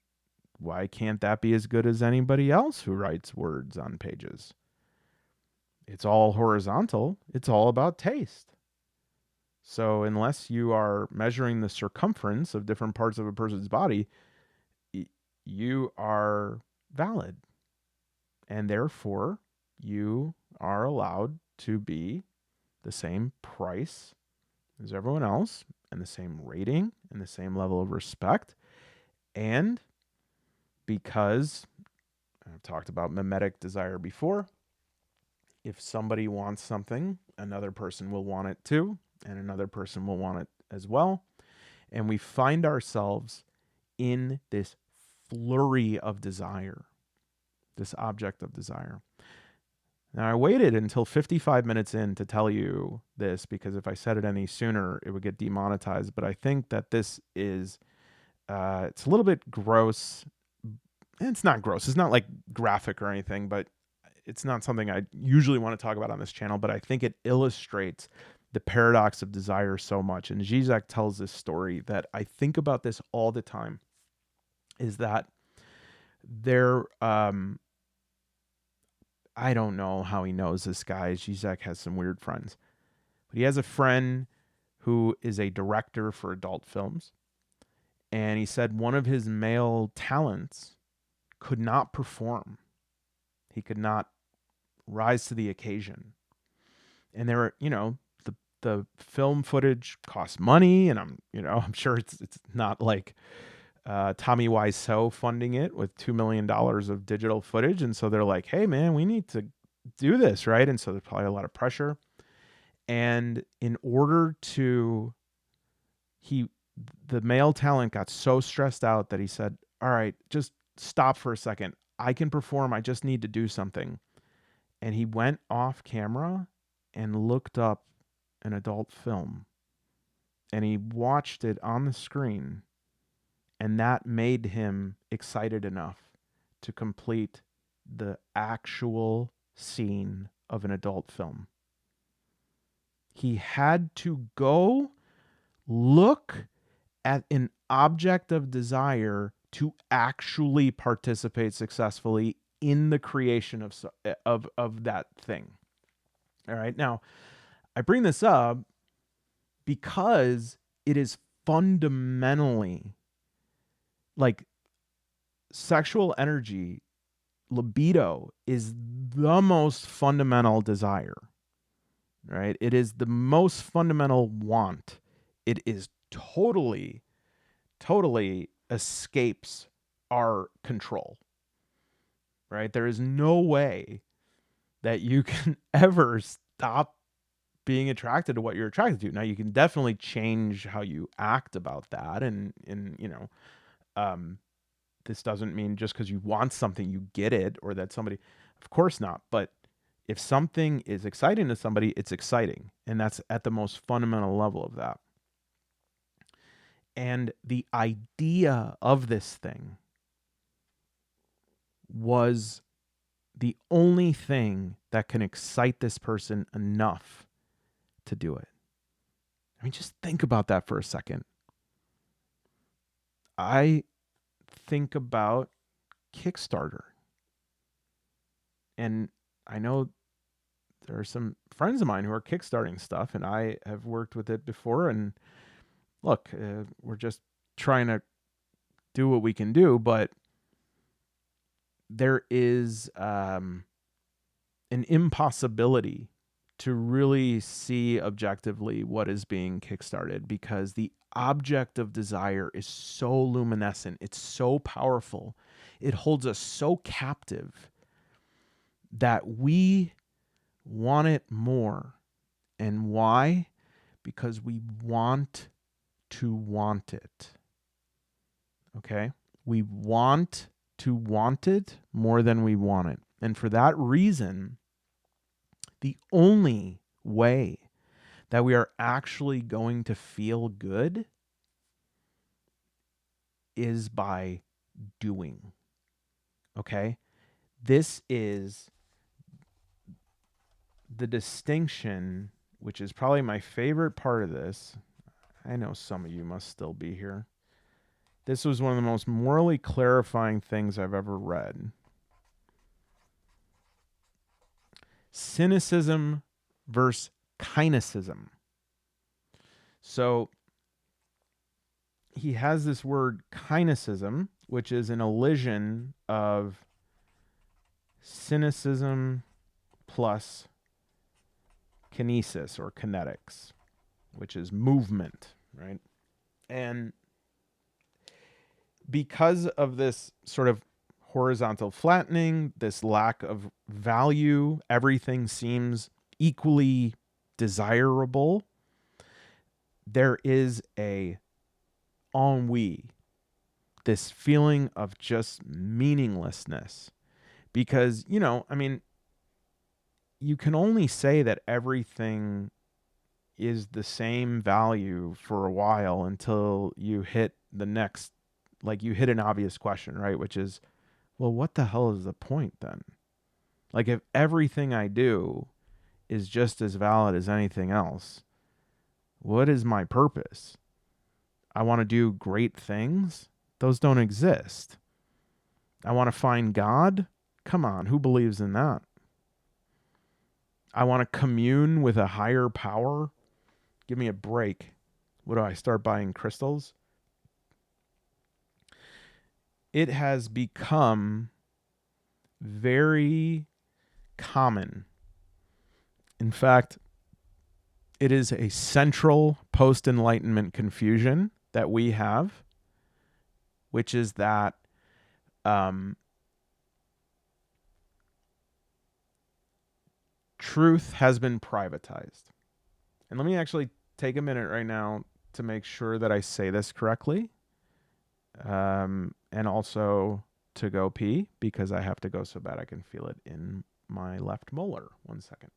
why can't that be as good as anybody else who writes words on pages? It's all horizontal. It's all about taste. So unless you are measuring the circumference of different parts of a person's body, you are valid. And therefore, you are allowed to be the same price as everyone else. and the same rating and the same level of respect. And because I've talked about mimetic desire before, if somebody wants something, another person will want it too, and another person will want it as well. And we find ourselves in this flurry of desire, this object of desire. Now, I waited until 55 minutes in to tell you this, because if I said it any sooner, it would get demonetized. But I think that this is, it's a little bit gross. It's not gross. It's not like graphic or anything, but it's not something I usually want to talk about on this channel. But I think it illustrates the paradox of desire so much. And Zizek tells this story that I think about this all the time, is that there, I don't know how he knows this guy. Zizek has some weird friends. But he has a friend who is a director for adult films. And he said one of his male talents could not perform. He could not rise to the occasion. And there were, the film footage costs money, and I'm sure it's not like Tommy Wiseau funding it with $2 million of digital footage. And so they're like, hey man, we need to do this, right? And so there's probably a lot of pressure. And in order to, the male talent got so stressed out that he said, all right, just stop for a second. I can perform. I just need to do something. And he went off camera and looked up an adult film, and he watched it on the screen. And that made him excited enough to complete the actual scene of an adult film. He had to go look at an object of desire to actually participate successfully in the creation of that thing. All right. Now, I bring this up because it is fundamentally, like, sexual energy, libido is the most fundamental desire, right? It is the most fundamental want. It is totally escapes our control, right? There is no way that you can ever stop being attracted to what you're attracted to. Now, you can definitely change how you act about that. And this doesn't mean just because you want something, you get it, or that somebody, of course not. But if something is exciting to somebody, it's exciting. And that's at the most fundamental level of that. And the idea of this thing was the only thing that can excite this person enough to do it. I mean, just think about that for a second. I think about Kickstarter. And I know there are some friends of mine who are kickstarting stuff, and I have worked with it before. And look, we're just trying to do what we can do, but there is an impossibility to really see objectively what is being kickstarted, because the object of desire is so luminescent. It's so powerful. It holds us so captive that we want it more. And why? Because we want to want it. Okay? We want to want it more than we want it. And for that reason, the only way that we are actually going to feel good is by doing. Okay? This is the distinction, which is probably my favorite part of this. I know some of you must still be here. This was one of the most morally clarifying things I've ever read. Cynicism versus kynicism. So he has this word kynicism, which is an elision of cynicism plus kinesis or kinetics, which is movement. right? And because of this sort of horizontal flattening, this lack of value, everything seems equally desirable. There is a ennui, this feeling of just meaninglessness. Because, I mean, you can only say that everything is the same value for a while until you hit the next, like you hit an obvious question, right? Which is, well, what the hell is the point then? Like, if everything I do is just as valid as anything else, what is my purpose? I want to do great things. Those don't exist. I want to find God. Come on, who believes in that? I want to commune with a higher power. Give me a break. What do I start buying crystals? It has become very common. In fact, it is a central post-Enlightenment confusion that we have, which is that truth has been privatized. And let me actually take a minute right now to make sure that I say this correctly. And also to go pee, because I have to go so bad I can feel it in my left molar. 1 second.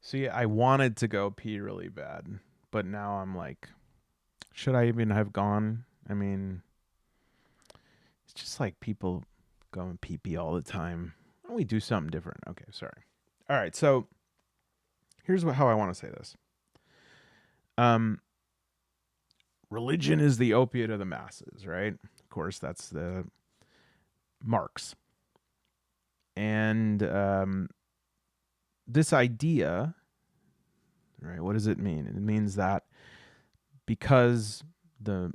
See, I wanted to go pee really bad, but now I'm like, should I even have gone? I mean, it's just like people go and pee all the time. Why don't we do something different? Okay, sorry. All right, so here's how I want to say this. Religion is the opiate of the masses, right? Of course, that's the Marx. And this idea, right, what does it mean? It means that because the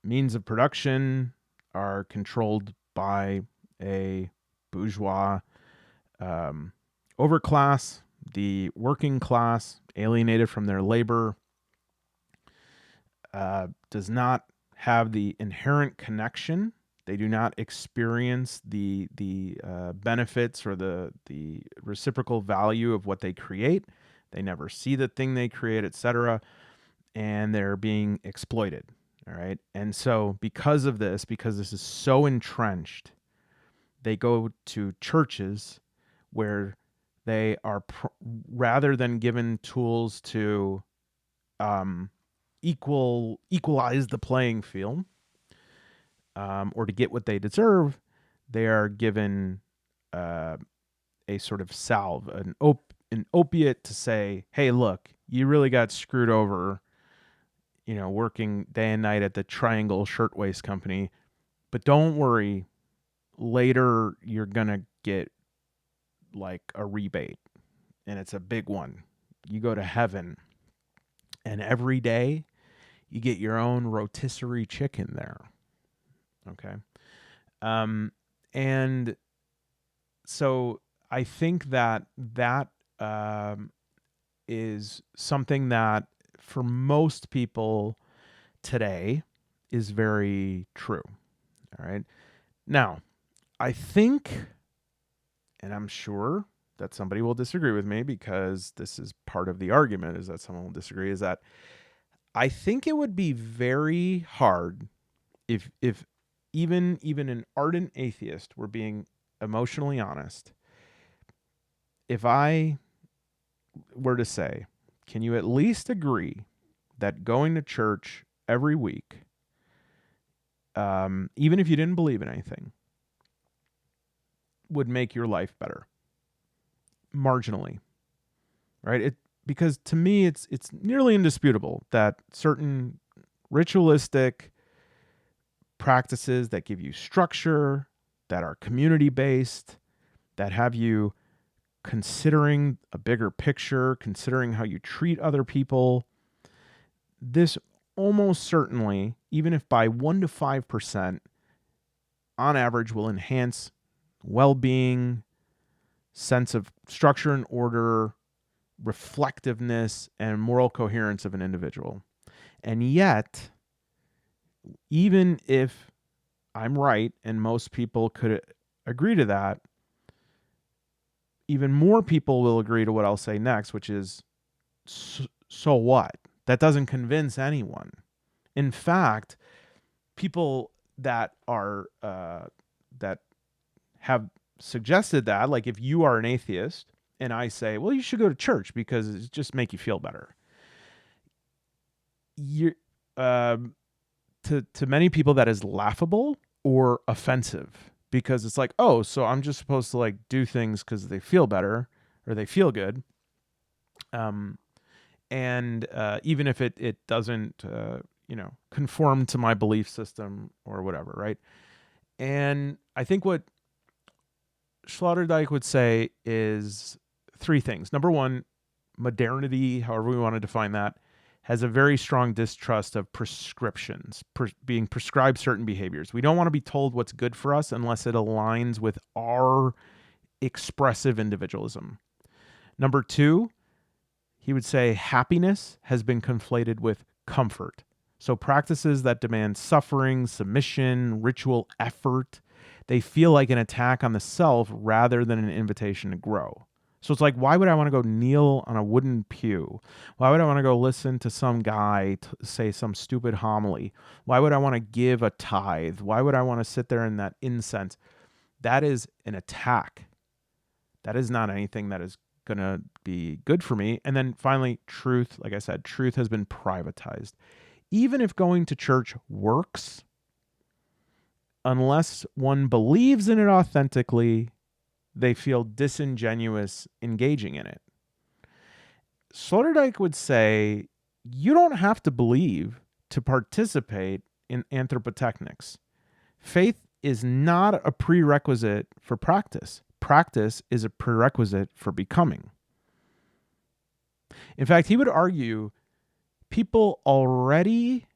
means of production are controlled by a bourgeois overclass, the working class, alienated from their labor, does not have the inherent connection. They do not experience the benefits or the reciprocal value of what they create. They never see the thing they create, etc. And they're being exploited. All right. And so because of this, because this is so entrenched, they go to churches where they are, rather than given tools to equalize the playing field, or to get what they deserve, they are given a sort of salve, an opiate to say, hey, look, you really got screwed over, working day and night at the Triangle Shirtwaist Company. But don't worry, later you're going to get like a rebate, and it's a big one. You go to heaven, and every day you get your own rotisserie chicken there. Okay. And so I think that is something that for most people today is very true. All right. Now, I think, and I'm sure that somebody will disagree with me, because this is part of the argument, is that someone will disagree, is that I think it would be very hard if even an ardent atheist were being emotionally honest. If I were to say, can you at least agree that going to church every week, even if you didn't believe in anything, would make your life better? Marginally, right? Because to me, it's nearly indisputable that certain ritualistic practices that give you structure, that are community-based, that have you considering a bigger picture, considering how you treat other people, this almost certainly, even if by 1 to 5%, on average, will enhance well-being, sense of structure and order, reflectiveness, and moral coherence of an individual. And yet, even if I'm right and most people could agree to that, even more people will agree to what I'll say next, which is, so what? That doesn't convince anyone. In fact, people that are that have suggested that, like if you are an atheist and I say, well, you should go to church because it just make you feel better. You, to many people that is laughable or offensive because it's like, oh, so I'm just supposed to like do things because they feel better or they feel good. And even if it doesn't, conform to my belief system or whatever, right? And I think what Sloterdijk would say is three things. Number one, modernity, however we want to define that, has a very strong distrust of prescriptions, being prescribed certain behaviors. We don't want to be told what's good for us unless it aligns with our expressive individualism. Number two, he would say happiness has been conflated with comfort. So practices that demand suffering, submission, ritual effort, they feel like an attack on the self rather than an invitation to grow. So it's like, why would I want to go kneel on a wooden pew? Why would I want to go listen to some guy say some stupid homily? Why would I want to give a tithe? Why would I want to sit there in that incense? That is an attack. That is not anything that is going to be good for me. And then finally, truth. Like I said, truth has been privatized. Even if going to church works, unless one believes in it authentically, they feel disingenuous engaging in it. Sloterdijk would say, you don't have to believe to participate in anthropotechnics. Faith is not a prerequisite for practice. Practice is a prerequisite for becoming. In fact, he would argue people already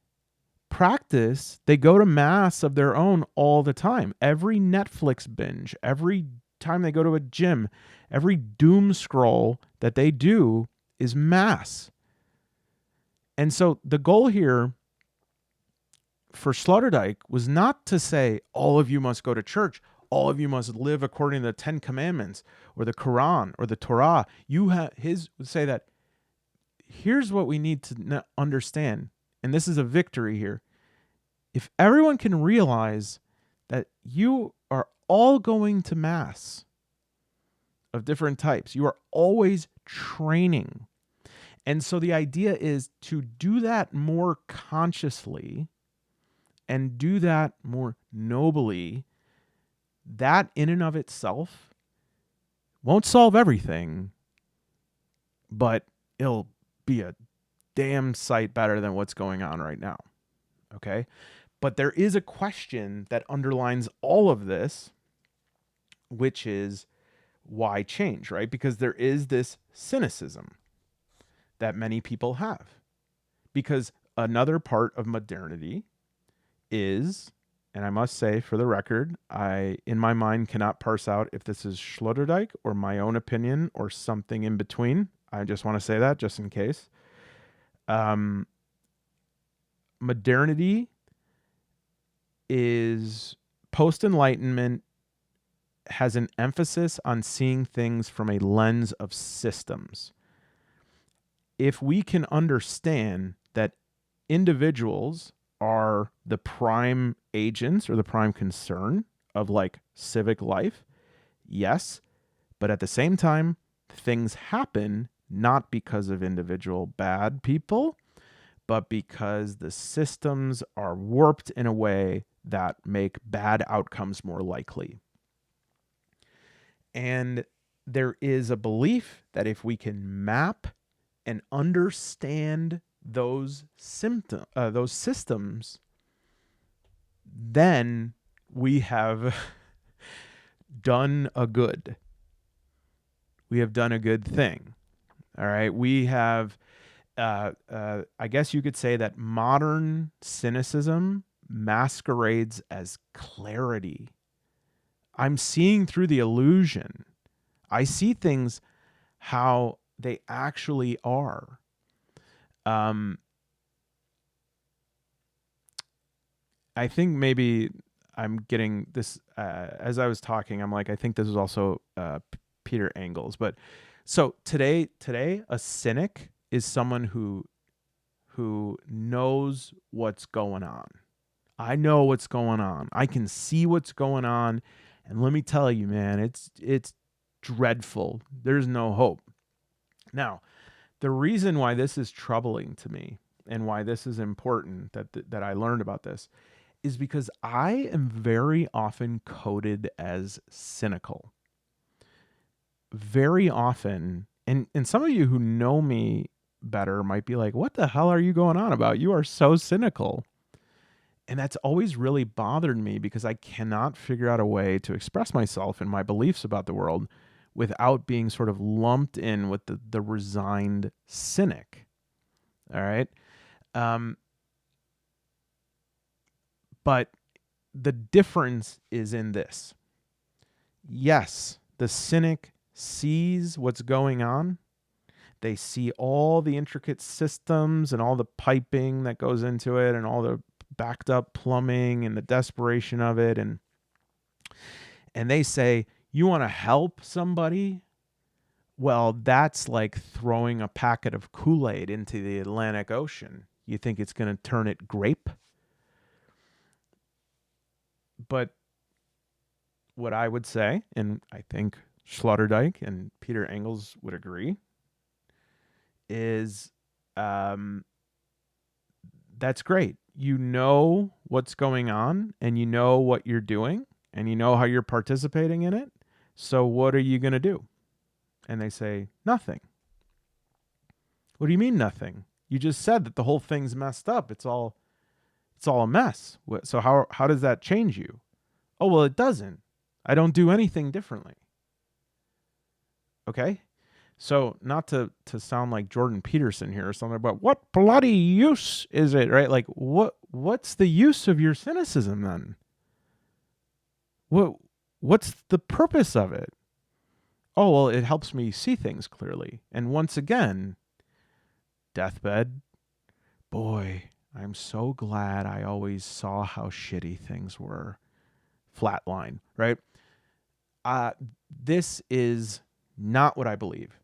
practice, they go to mass of their own all the time. Every Netflix binge, every time they go to a gym, every doom scroll that they do is mass. And so the goal here for Sloterdijk was not to say all of you must go to church, all of you must live according to the 10 commandments or the Quran or the Torah. His would say that here's what we need to understand, and this is a victory here. If everyone can realize that you are all going to mass of different types, you are always training. And so the idea is to do that more consciously and do that more nobly. That in and of itself won't solve everything, but it'll be a damn sight better than what's going on right now. Okay? But there is a question that underlines all of this, which is why change, right? Because there is this cynicism that many people have. Because another part of modernity is, and I must say for the record, I, in my mind, cannot parse out if this is Sloterdijk or my own opinion or something in between. I just want to say that just in case. Modernity is post-enlightenment, has an emphasis on seeing things from a lens of systems. If we can understand that individuals are the prime agents or the prime concern of like civic life, yes, but at the same time, things happen not because of individual bad people, but because the systems are warped in a way that make bad outcomes more likely. And there is a belief that if we can map and understand those systems, then we have done a good. We have done a good thing. All right. We have, I guess you could say that modern cynicism masquerades as clarity. I'm seeing through the illusion. I see things how they actually are. I think maybe I'm getting this as I was talking. I'm like, I think this is also Peter Engels. But so today, a cynic is someone who knows what's going on. I know what's going on. I can see what's going on, and let me tell you, man, it's dreadful. There's no hope. Now, the reason why this is troubling to me and why this is important that I learned about this is because I am very often coded as cynical. Very often, and some of you who know me better might be like, what the hell are you going on about? You are so cynical. And that's always really bothered me because I cannot figure out a way to express myself and my beliefs about the world without being sort of lumped in with the resigned cynic. All right. Um, but the difference is in this. Yes, the cynic sees what's going on. They see all the intricate systems and all the piping that goes into it and all the backed up plumbing and the desperation of it. And they say, you want to help somebody? Well, that's like throwing a packet of Kool-Aid into the Atlantic Ocean. You think it's going to turn it grape? But what I would say, and I think Sloterdijk and Peter Engels would agree, is that's great. You know what's going on and you know what you're doing and you know how you're participating in it. So what are you going to do? And they say, nothing. What do you mean nothing? You just said that the whole thing's messed up. It's all a mess. So how does that change you? Oh, well, it doesn't. I don't do anything differently. Okay? So not to sound like Jordan Peterson here or something, but what bloody use is it, right? Like what's the use of your cynicism then? What's the purpose of it? Oh, well, it helps me see things clearly. And once again, deathbed, boy, I'm so glad I always saw how shitty things were. Flatline, right? This is not what I believe.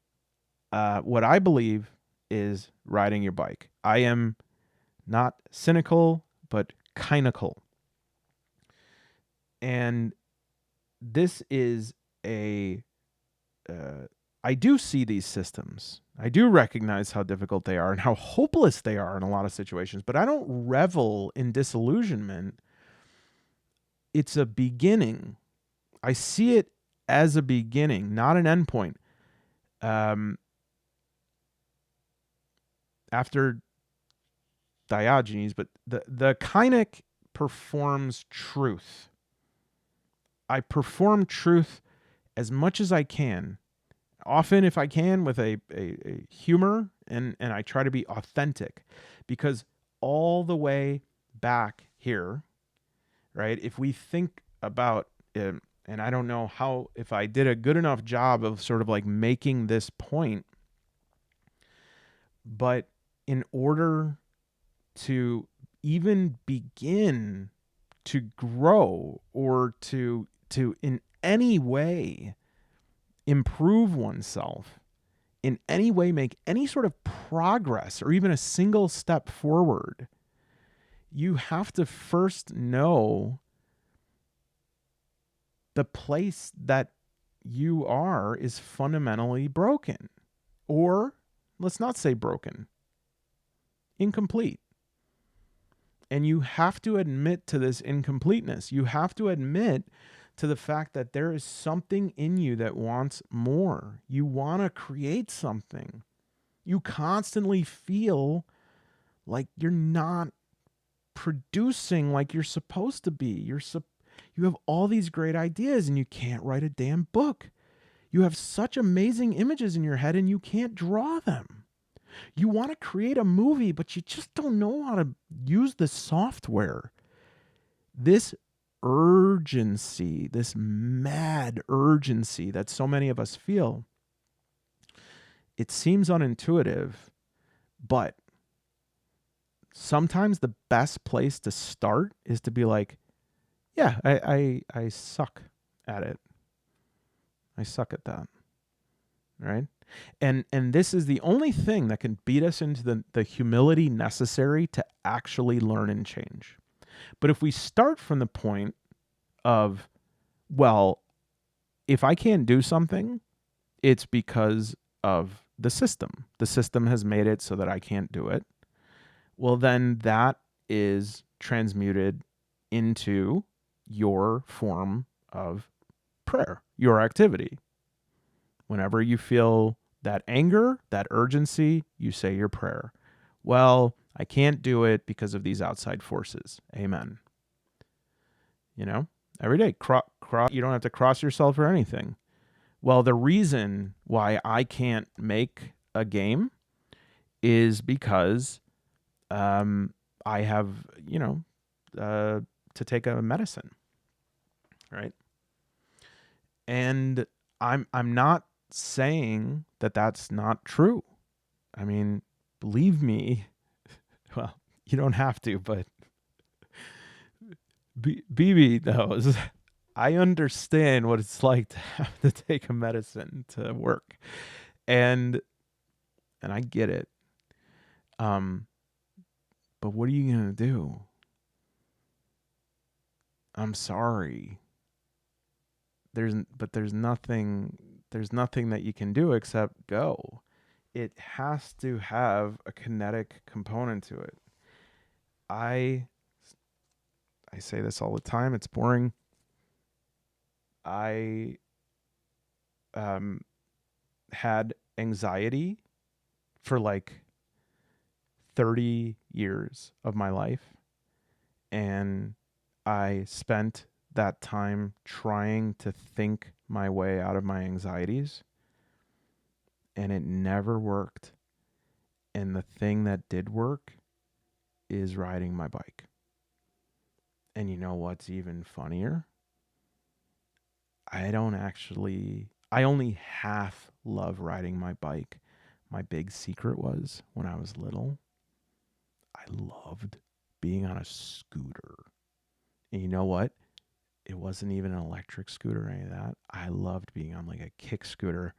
What I believe is riding your bike. I am not cynical, but kynical. And this is I do see these systems. I do recognize how difficult they are and how hopeless they are in a lot of situations, but I don't revel in disillusionment. It's a beginning. I see it as a beginning, not an endpoint. After Diogenes, but the kynic performs truth. I perform truth as much as I can, often if I can with a humor, and I try to be authentic, because all the way back here, right, if we think about it, and I don't know how, if I did a good enough job of sort of like making this point, but in order to even begin to grow or to in any way improve oneself, in any way make any sort of progress or even a single step forward, you have to first know the place that you are is fundamentally broken. Or let's not say broken, incomplete. And you have to admit to this incompleteness. You have to admit to the fact that there is something in you that wants more. You want to create something. You constantly feel like you're not producing like you're supposed to be. You have all these great ideas and you can't write a damn book. You have such amazing images in your head and you can't draw them. You want to create a movie, but you just don't know how to use the software. This urgency, this mad urgency that so many of us feel, it seems unintuitive, but sometimes the best place to start is to be like, yeah, I suck at it. I suck at that. Right? And this is the only thing that can beat us into the humility necessary to actually learn and change. But if we start from the point of, well, if I can't do something, it's because of the system. The system has made it so that I can't do it. Well, then that is transmuted into your form of prayer, your activity. Whenever you feel that anger, that urgency, you say your prayer. Well, I can't do it because of these outside forces. Amen. You know, every day, you don't have to cross yourself or anything. Well, the reason why I can't make a game is because I have, to take a medicine, right? And I'm not saying that that's not true. I mean, believe me, well, you don't have to, but BB knows. I understand what it's like to have to take a medicine to work. And I get it. But what are you going to do? I'm sorry. There's nothing that you can do except go. It has to have a kinetic component to it. I say this all the time. It's boring. I had anxiety for like 30 years of my life, and I spent that time trying to think my way out of my anxieties, and it never worked. And the thing that did work is riding my bike. And you know what's even funnier? I only half love riding my bike. My big secret was when I was little, I loved being on a scooter. And you know what? It wasn't even an electric scooter or any of that. I loved being on like a kick scooter.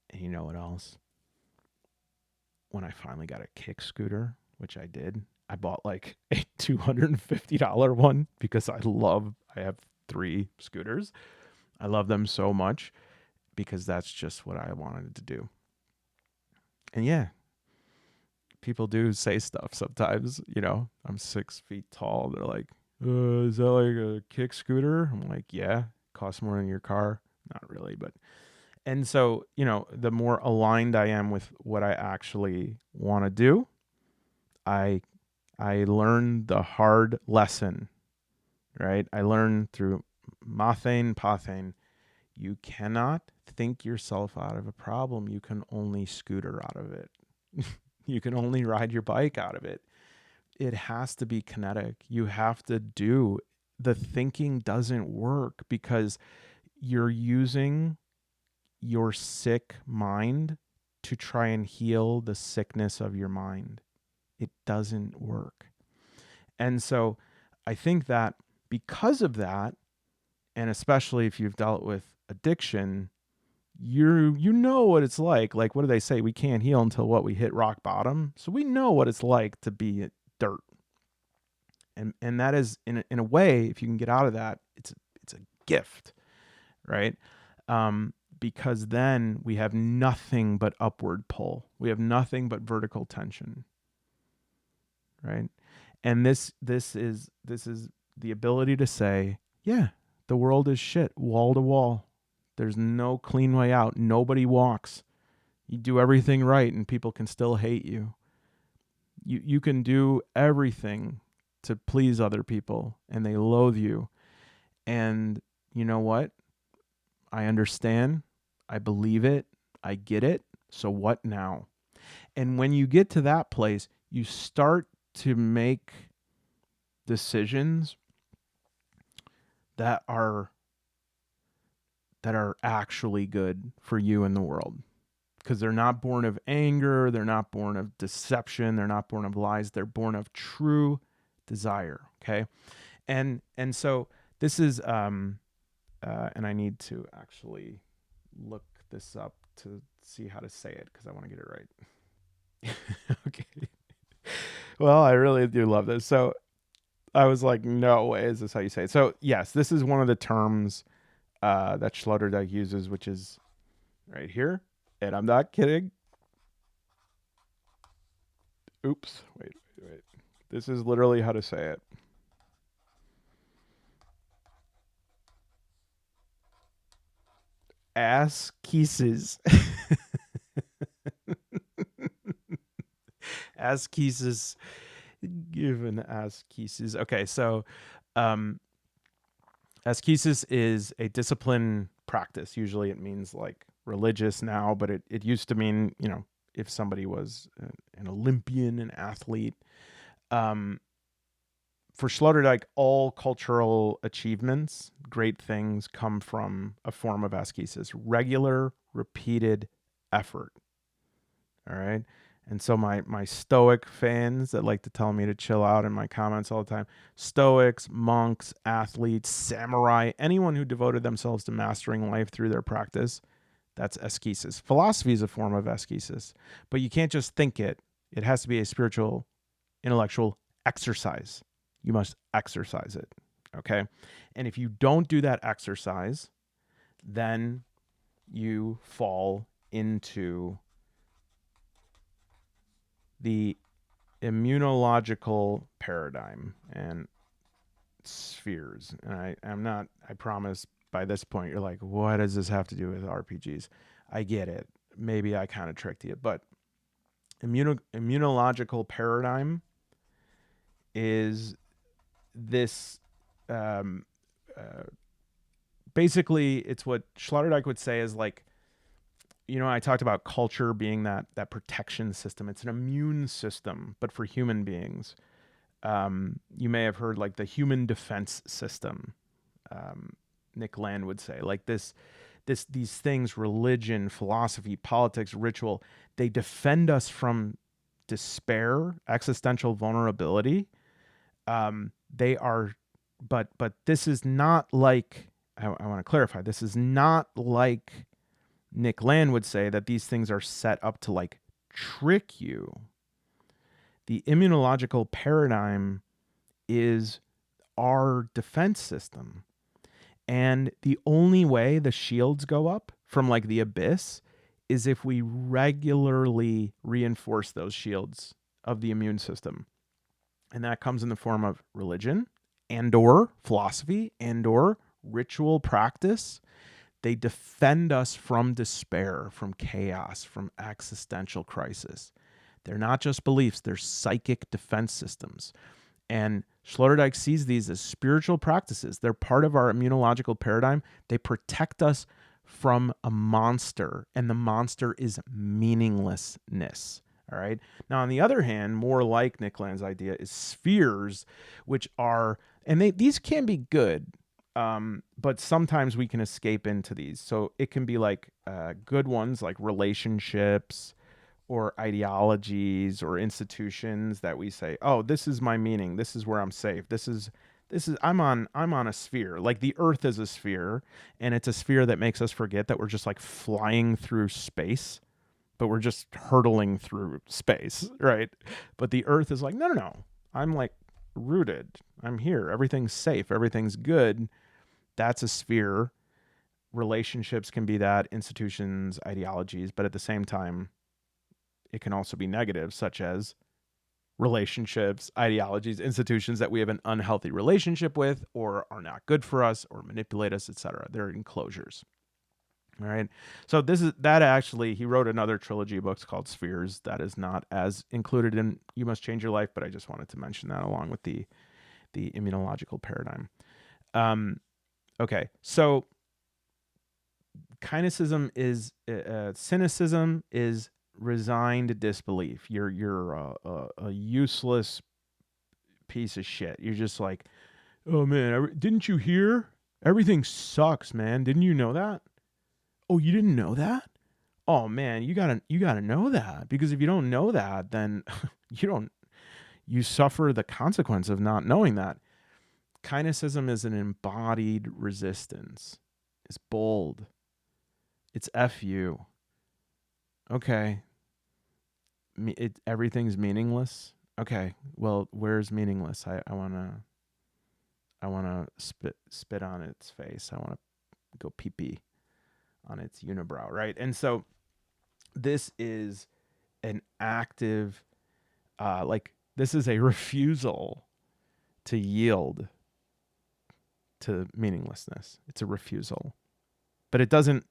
And you know what else? When I finally got a kick scooter, which I did, I bought like a $250 one because I have 3 scooters. I love them so much because that's just what I wanted to do. And yeah, people do say stuff sometimes, I'm 6 feet tall. They're like, is that like a kick scooter? I'm like, yeah, costs more than your car. Not really, but. And so, the more aligned I am with what I actually want to do, I learned the hard lesson, right? I learned through Mathane, Pathane. You cannot think yourself out of a problem. You can only scooter out of it. You can only ride your bike out of it. It has to be kinetic. You have to do the thinking doesn't work because you're using your sick mind to try and heal the sickness of your mind. It doesn't work. And so I think that because of that, and especially if you've dealt with addiction, you know what it's like. Like, what do they say? We can't heal until what we hit rock bottom. So we know what it's like to be dirt. And that is in a way, if you can get out of that, it's a gift, right? Because then we have nothing but upward pull. We have nothing but vertical tension, right? And this is the ability to say, yeah, the world is shit, wall to wall. There's no clean way out. Nobody walks. You do everything right and people can still hate you. You can do everything to please other people and they loathe you. And you know what? I understand. I believe it. I get it. So what now? And when you get to that place, you start to make decisions that are actually good for you and the world. because they're not born of anger, they're not born of deception, they're not born of lies, they're born of true desire. Okay, and so this is and I need to actually look this up to see how to say it because I want to get it right. Okay. Well, I really do love this. So I was like, no way is this how you say it. So yes, this is one of the terms that Sloterdijk uses, which is right here. And I'm not kidding. Oops. Wait. This is literally how to say it. Askesis. Askesis. Given askesis. Okay, so askesis is a discipline practice. Usually it means like religious now, but it used to mean, if somebody was an Olympian, an athlete. For Sloterdijk, all cultural achievements, great things, come from a form of ascesis, regular, repeated effort. All right. And so my Stoic fans that like to tell me to chill out in my comments all the time, Stoics, monks, athletes, samurai, anyone who devoted themselves to mastering life through their practice, that's ascesis. Philosophy is a form of ascesis, but you can't just think it. It has to be a spiritual, intellectual exercise. You must exercise it. Okay. And if you don't do that exercise, then you fall into the immunological paradigm and spheres. And I promise by this point, you're like, what does this have to do with RPGs? I get it. Maybe I kind of tricked you, but immunological paradigm is this basically it's what Sloterdijk would say is like, I talked about culture being that protection system. It's an immune system, but for human beings. You may have heard like the human defense system. Nick Land would say like these things, religion, philosophy, politics, ritual, they defend us from despair, existential vulnerability. They are, but this is not like, I want to clarify, this is not like Nick Land would say that these things are set up to like trick you. The immunological paradigm is our defense system. And the only way the shields go up from like the abyss is if we regularly reinforce those shields of the immune system. And that comes in the form of religion and or philosophy and or ritual practice. They defend us from despair, from chaos, from existential crisis. They're not just beliefs, they're psychic defense systems. And Sloterdijk sees these as spiritual practices. They're part of our immunological paradigm. They protect us from a monster, and the monster is meaninglessness. All right. Now, on the other hand, more like Nick Land's idea is spheres, which are, and these can be good, but sometimes we can escape into these. So it can be like good ones, like relationships or ideologies or institutions that we say, oh, this is my meaning. This is where I'm safe. This is I'm on a sphere. Like the earth is a sphere, and it's a sphere that makes us forget that we're just like flying through space, but we're just hurtling through space, right? But the earth is like, no. I'm like rooted. I'm here. Everything's safe. Everything's good. That's a sphere. Relationships can be that, institutions, ideologies, but at the same time, it can also be negative, such as relationships, ideologies, institutions that we have an unhealthy relationship with or are not good for us or manipulate us, etc. They're enclosures. All right. So he wrote another trilogy of books called Spheres that is not as included in You Must Change Your Life, but I just wanted to mention that along with the immunological paradigm. Okay. So cynicism is resigned disbelief. You're a useless piece of shit. You're just like, oh man, didn't you hear? Everything sucks, man. Didn't you know that? Oh, you didn't know that? Oh man, you gotta know that, because if you don't know that, then you suffer the consequence of not knowing that. Kynicism is an embodied resistance. It's bold. It's F you. Okay. Everything's meaningless. Okay. Well, where's meaningless? I wanna spit on its face. I wanna go pee pee on its unibrow, right? And so this is an active, this is a refusal to yield to meaninglessness. It's a refusal. But it doesn't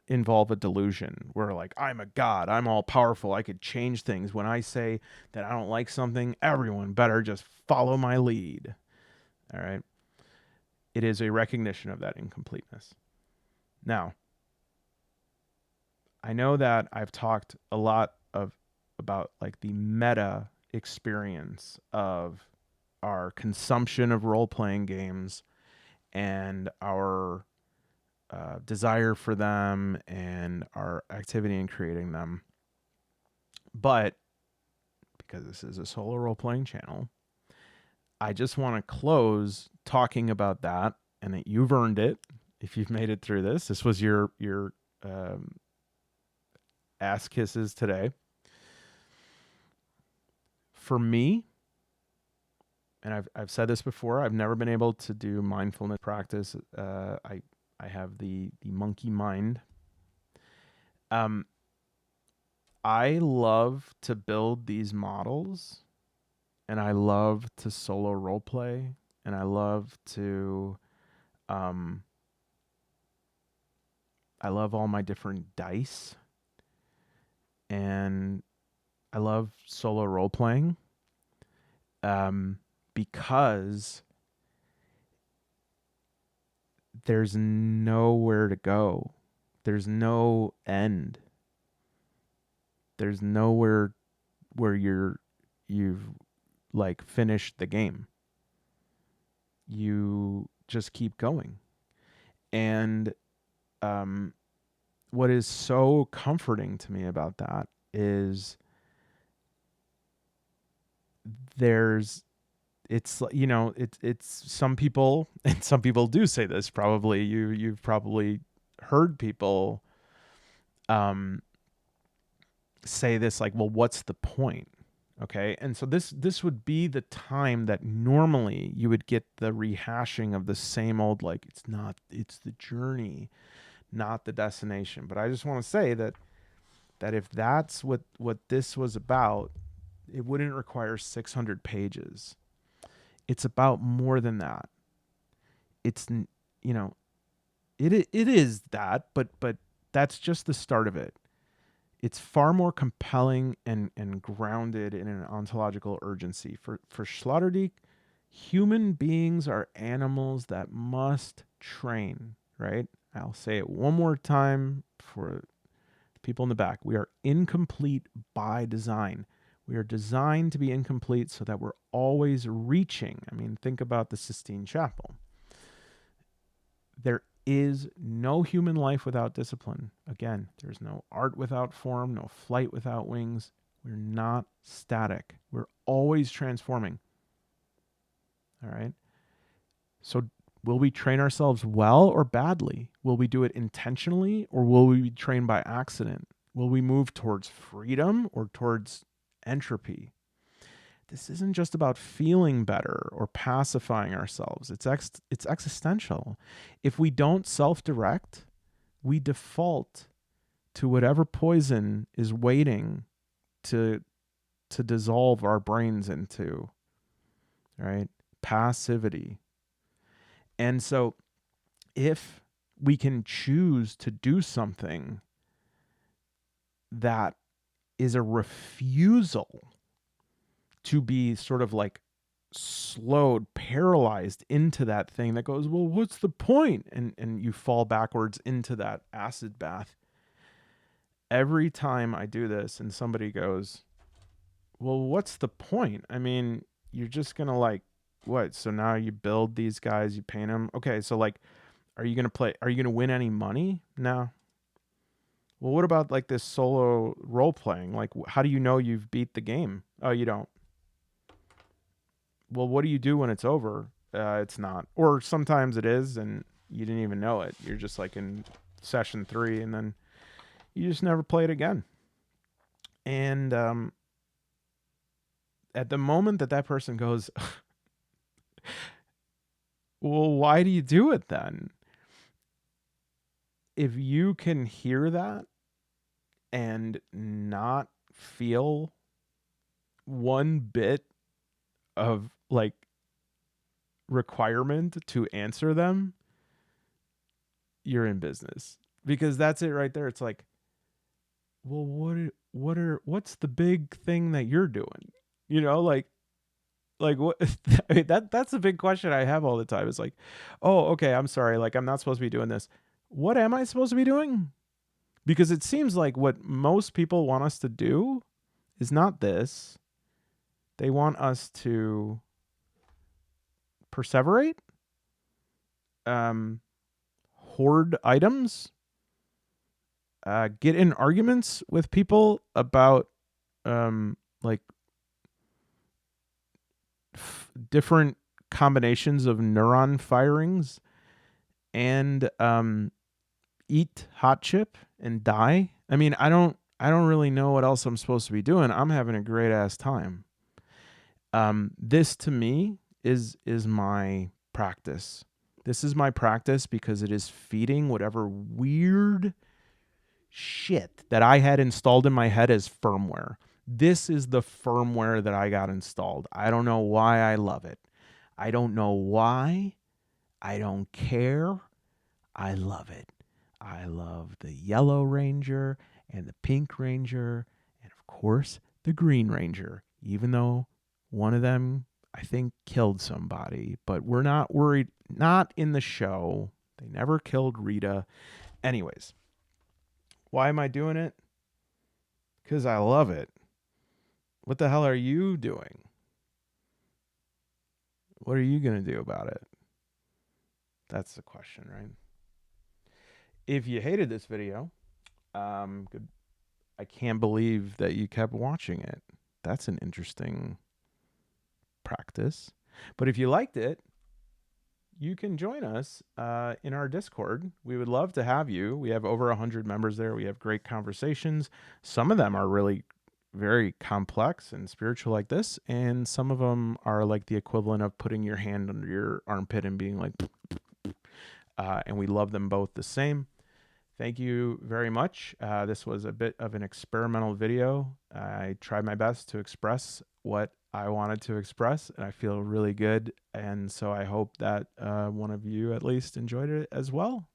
involve a delusion where, like, I'm a god, I'm all powerful, I could change things. When I say that I don't like something, everyone better just follow my lead. All right? It is a recognition of that incompleteness. Now, I know that I've talked a lot about like the meta experience of our consumption of role-playing games and our desire for them and our activity in creating them. But because this is a solo role-playing channel, I just want to close talking about that, and that you've earned it if you've made it through this. This was your ass kisses today. For me, and I've said this before, I've never been able to do mindfulness practice. I have the monkey mind. I love to build these models, and I love to solo role play, and I love all my different dice, and I love solo role playing, because there's nowhere to go. There's no end. There's nowhere where you've like finished the game. You just keep going. And what is so comforting to me about that is it's some people, and some people do say this, probably you've probably heard people say this, like, well, what's the point? Okay. And so this would be the time that normally you would get the rehashing of the same old, like, it's the journey, not the destination. But I just want to say that if that's what this was about, it wouldn't require 600 pages. It's about more than that. It's, you know, it is that, but that's just the start of it. It's far more compelling and grounded in an ontological urgency. For Sloterdijk, human beings are animals that must train, right? I'll say it one more time for people in the back. We are incomplete by design. We are designed to be incomplete so that we're always reaching. I mean, think about the Sistine Chapel. There is no human life without discipline. Again, there's no art without form, no flight without wings. We're not static. We're always transforming. All right. So will we train ourselves well or badly? Will we do it intentionally, or will we be trained by accident? Will we move towards freedom or towards entropy? This isn't just about feeling better or pacifying ourselves. It's existential. If we don't self-direct, we default to whatever poison is waiting to dissolve our brains into, right? Passivity. And so if we can choose to do something that is a refusal to be sort of like slowed, paralyzed into that thing that goes, well, what's the point? And you fall backwards into that acid bath. Every time I do this and somebody goes, well, what's the point? I mean, you're just going to, like, what? So now you build these guys, you paint them. Okay. So, like, are you going to win any money? No. Well, what about like this solo role playing? Like, how do you know you've beat the game? Oh, you don't. Well, what do you do when it's over? It's not. Or sometimes it is, and you didn't even know it. You're just like in session 3, and then you just never play it again. And at the moment that person goes, well, why do you do it then? If you can hear that and not feel one bit of like requirement to answer them, you're in business. Because that's it right there. It's like, well, what's the big thing that you're doing? You know, like what? I mean, that's a big question I have all the time. It's like, oh, okay, I'm sorry, like I'm not supposed to be doing this. What am I supposed to be doing? Because it seems like what most people want us to do is not this. They want us to perseverate, hoard items, get in arguments with people about like different combinations of neuron firings, and eat hot chip and die. I mean, I don't really know what else I'm supposed to be doing. I'm having a great ass time. This to me is my practice. This is my practice because it is feeding whatever weird shit that I had installed in my head as firmware. This is the firmware that I got installed. I don't know why I love it. I don't know why. I don't care. I love it. I love the yellow ranger and the pink ranger and, of course, the green ranger, even though one of them, I think, killed somebody. But we're not worried. Not in the show. They never killed Rita. Anyways, why am I doing it? Because I love it. What the hell are you doing? What are you going to do about it? That's the question, right? If you hated this video, good. I can't believe that you kept watching it. That's an interesting practice. But if you liked it, you can join us in our Discord. We would love to have you. We have over 100 members there. We have great conversations. Some of them are really very complex and spiritual like this, and some of them are like the equivalent of putting your hand under your armpit and being like, and we love them both the same. Thank you very much. This was a bit of an experimental video. I tried my best to express what I wanted to express, and I feel really good. And so I hope that one of you at least enjoyed it as well.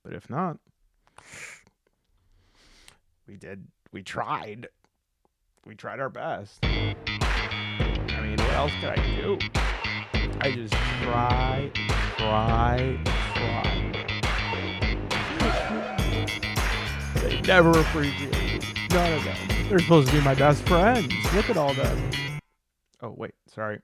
But if not, we tried. We tried our best. I mean, what else could I do? I just try. They never appreciate me. None of them. They're supposed to be my best friends. Look at all them. Oh, wait. Sorry.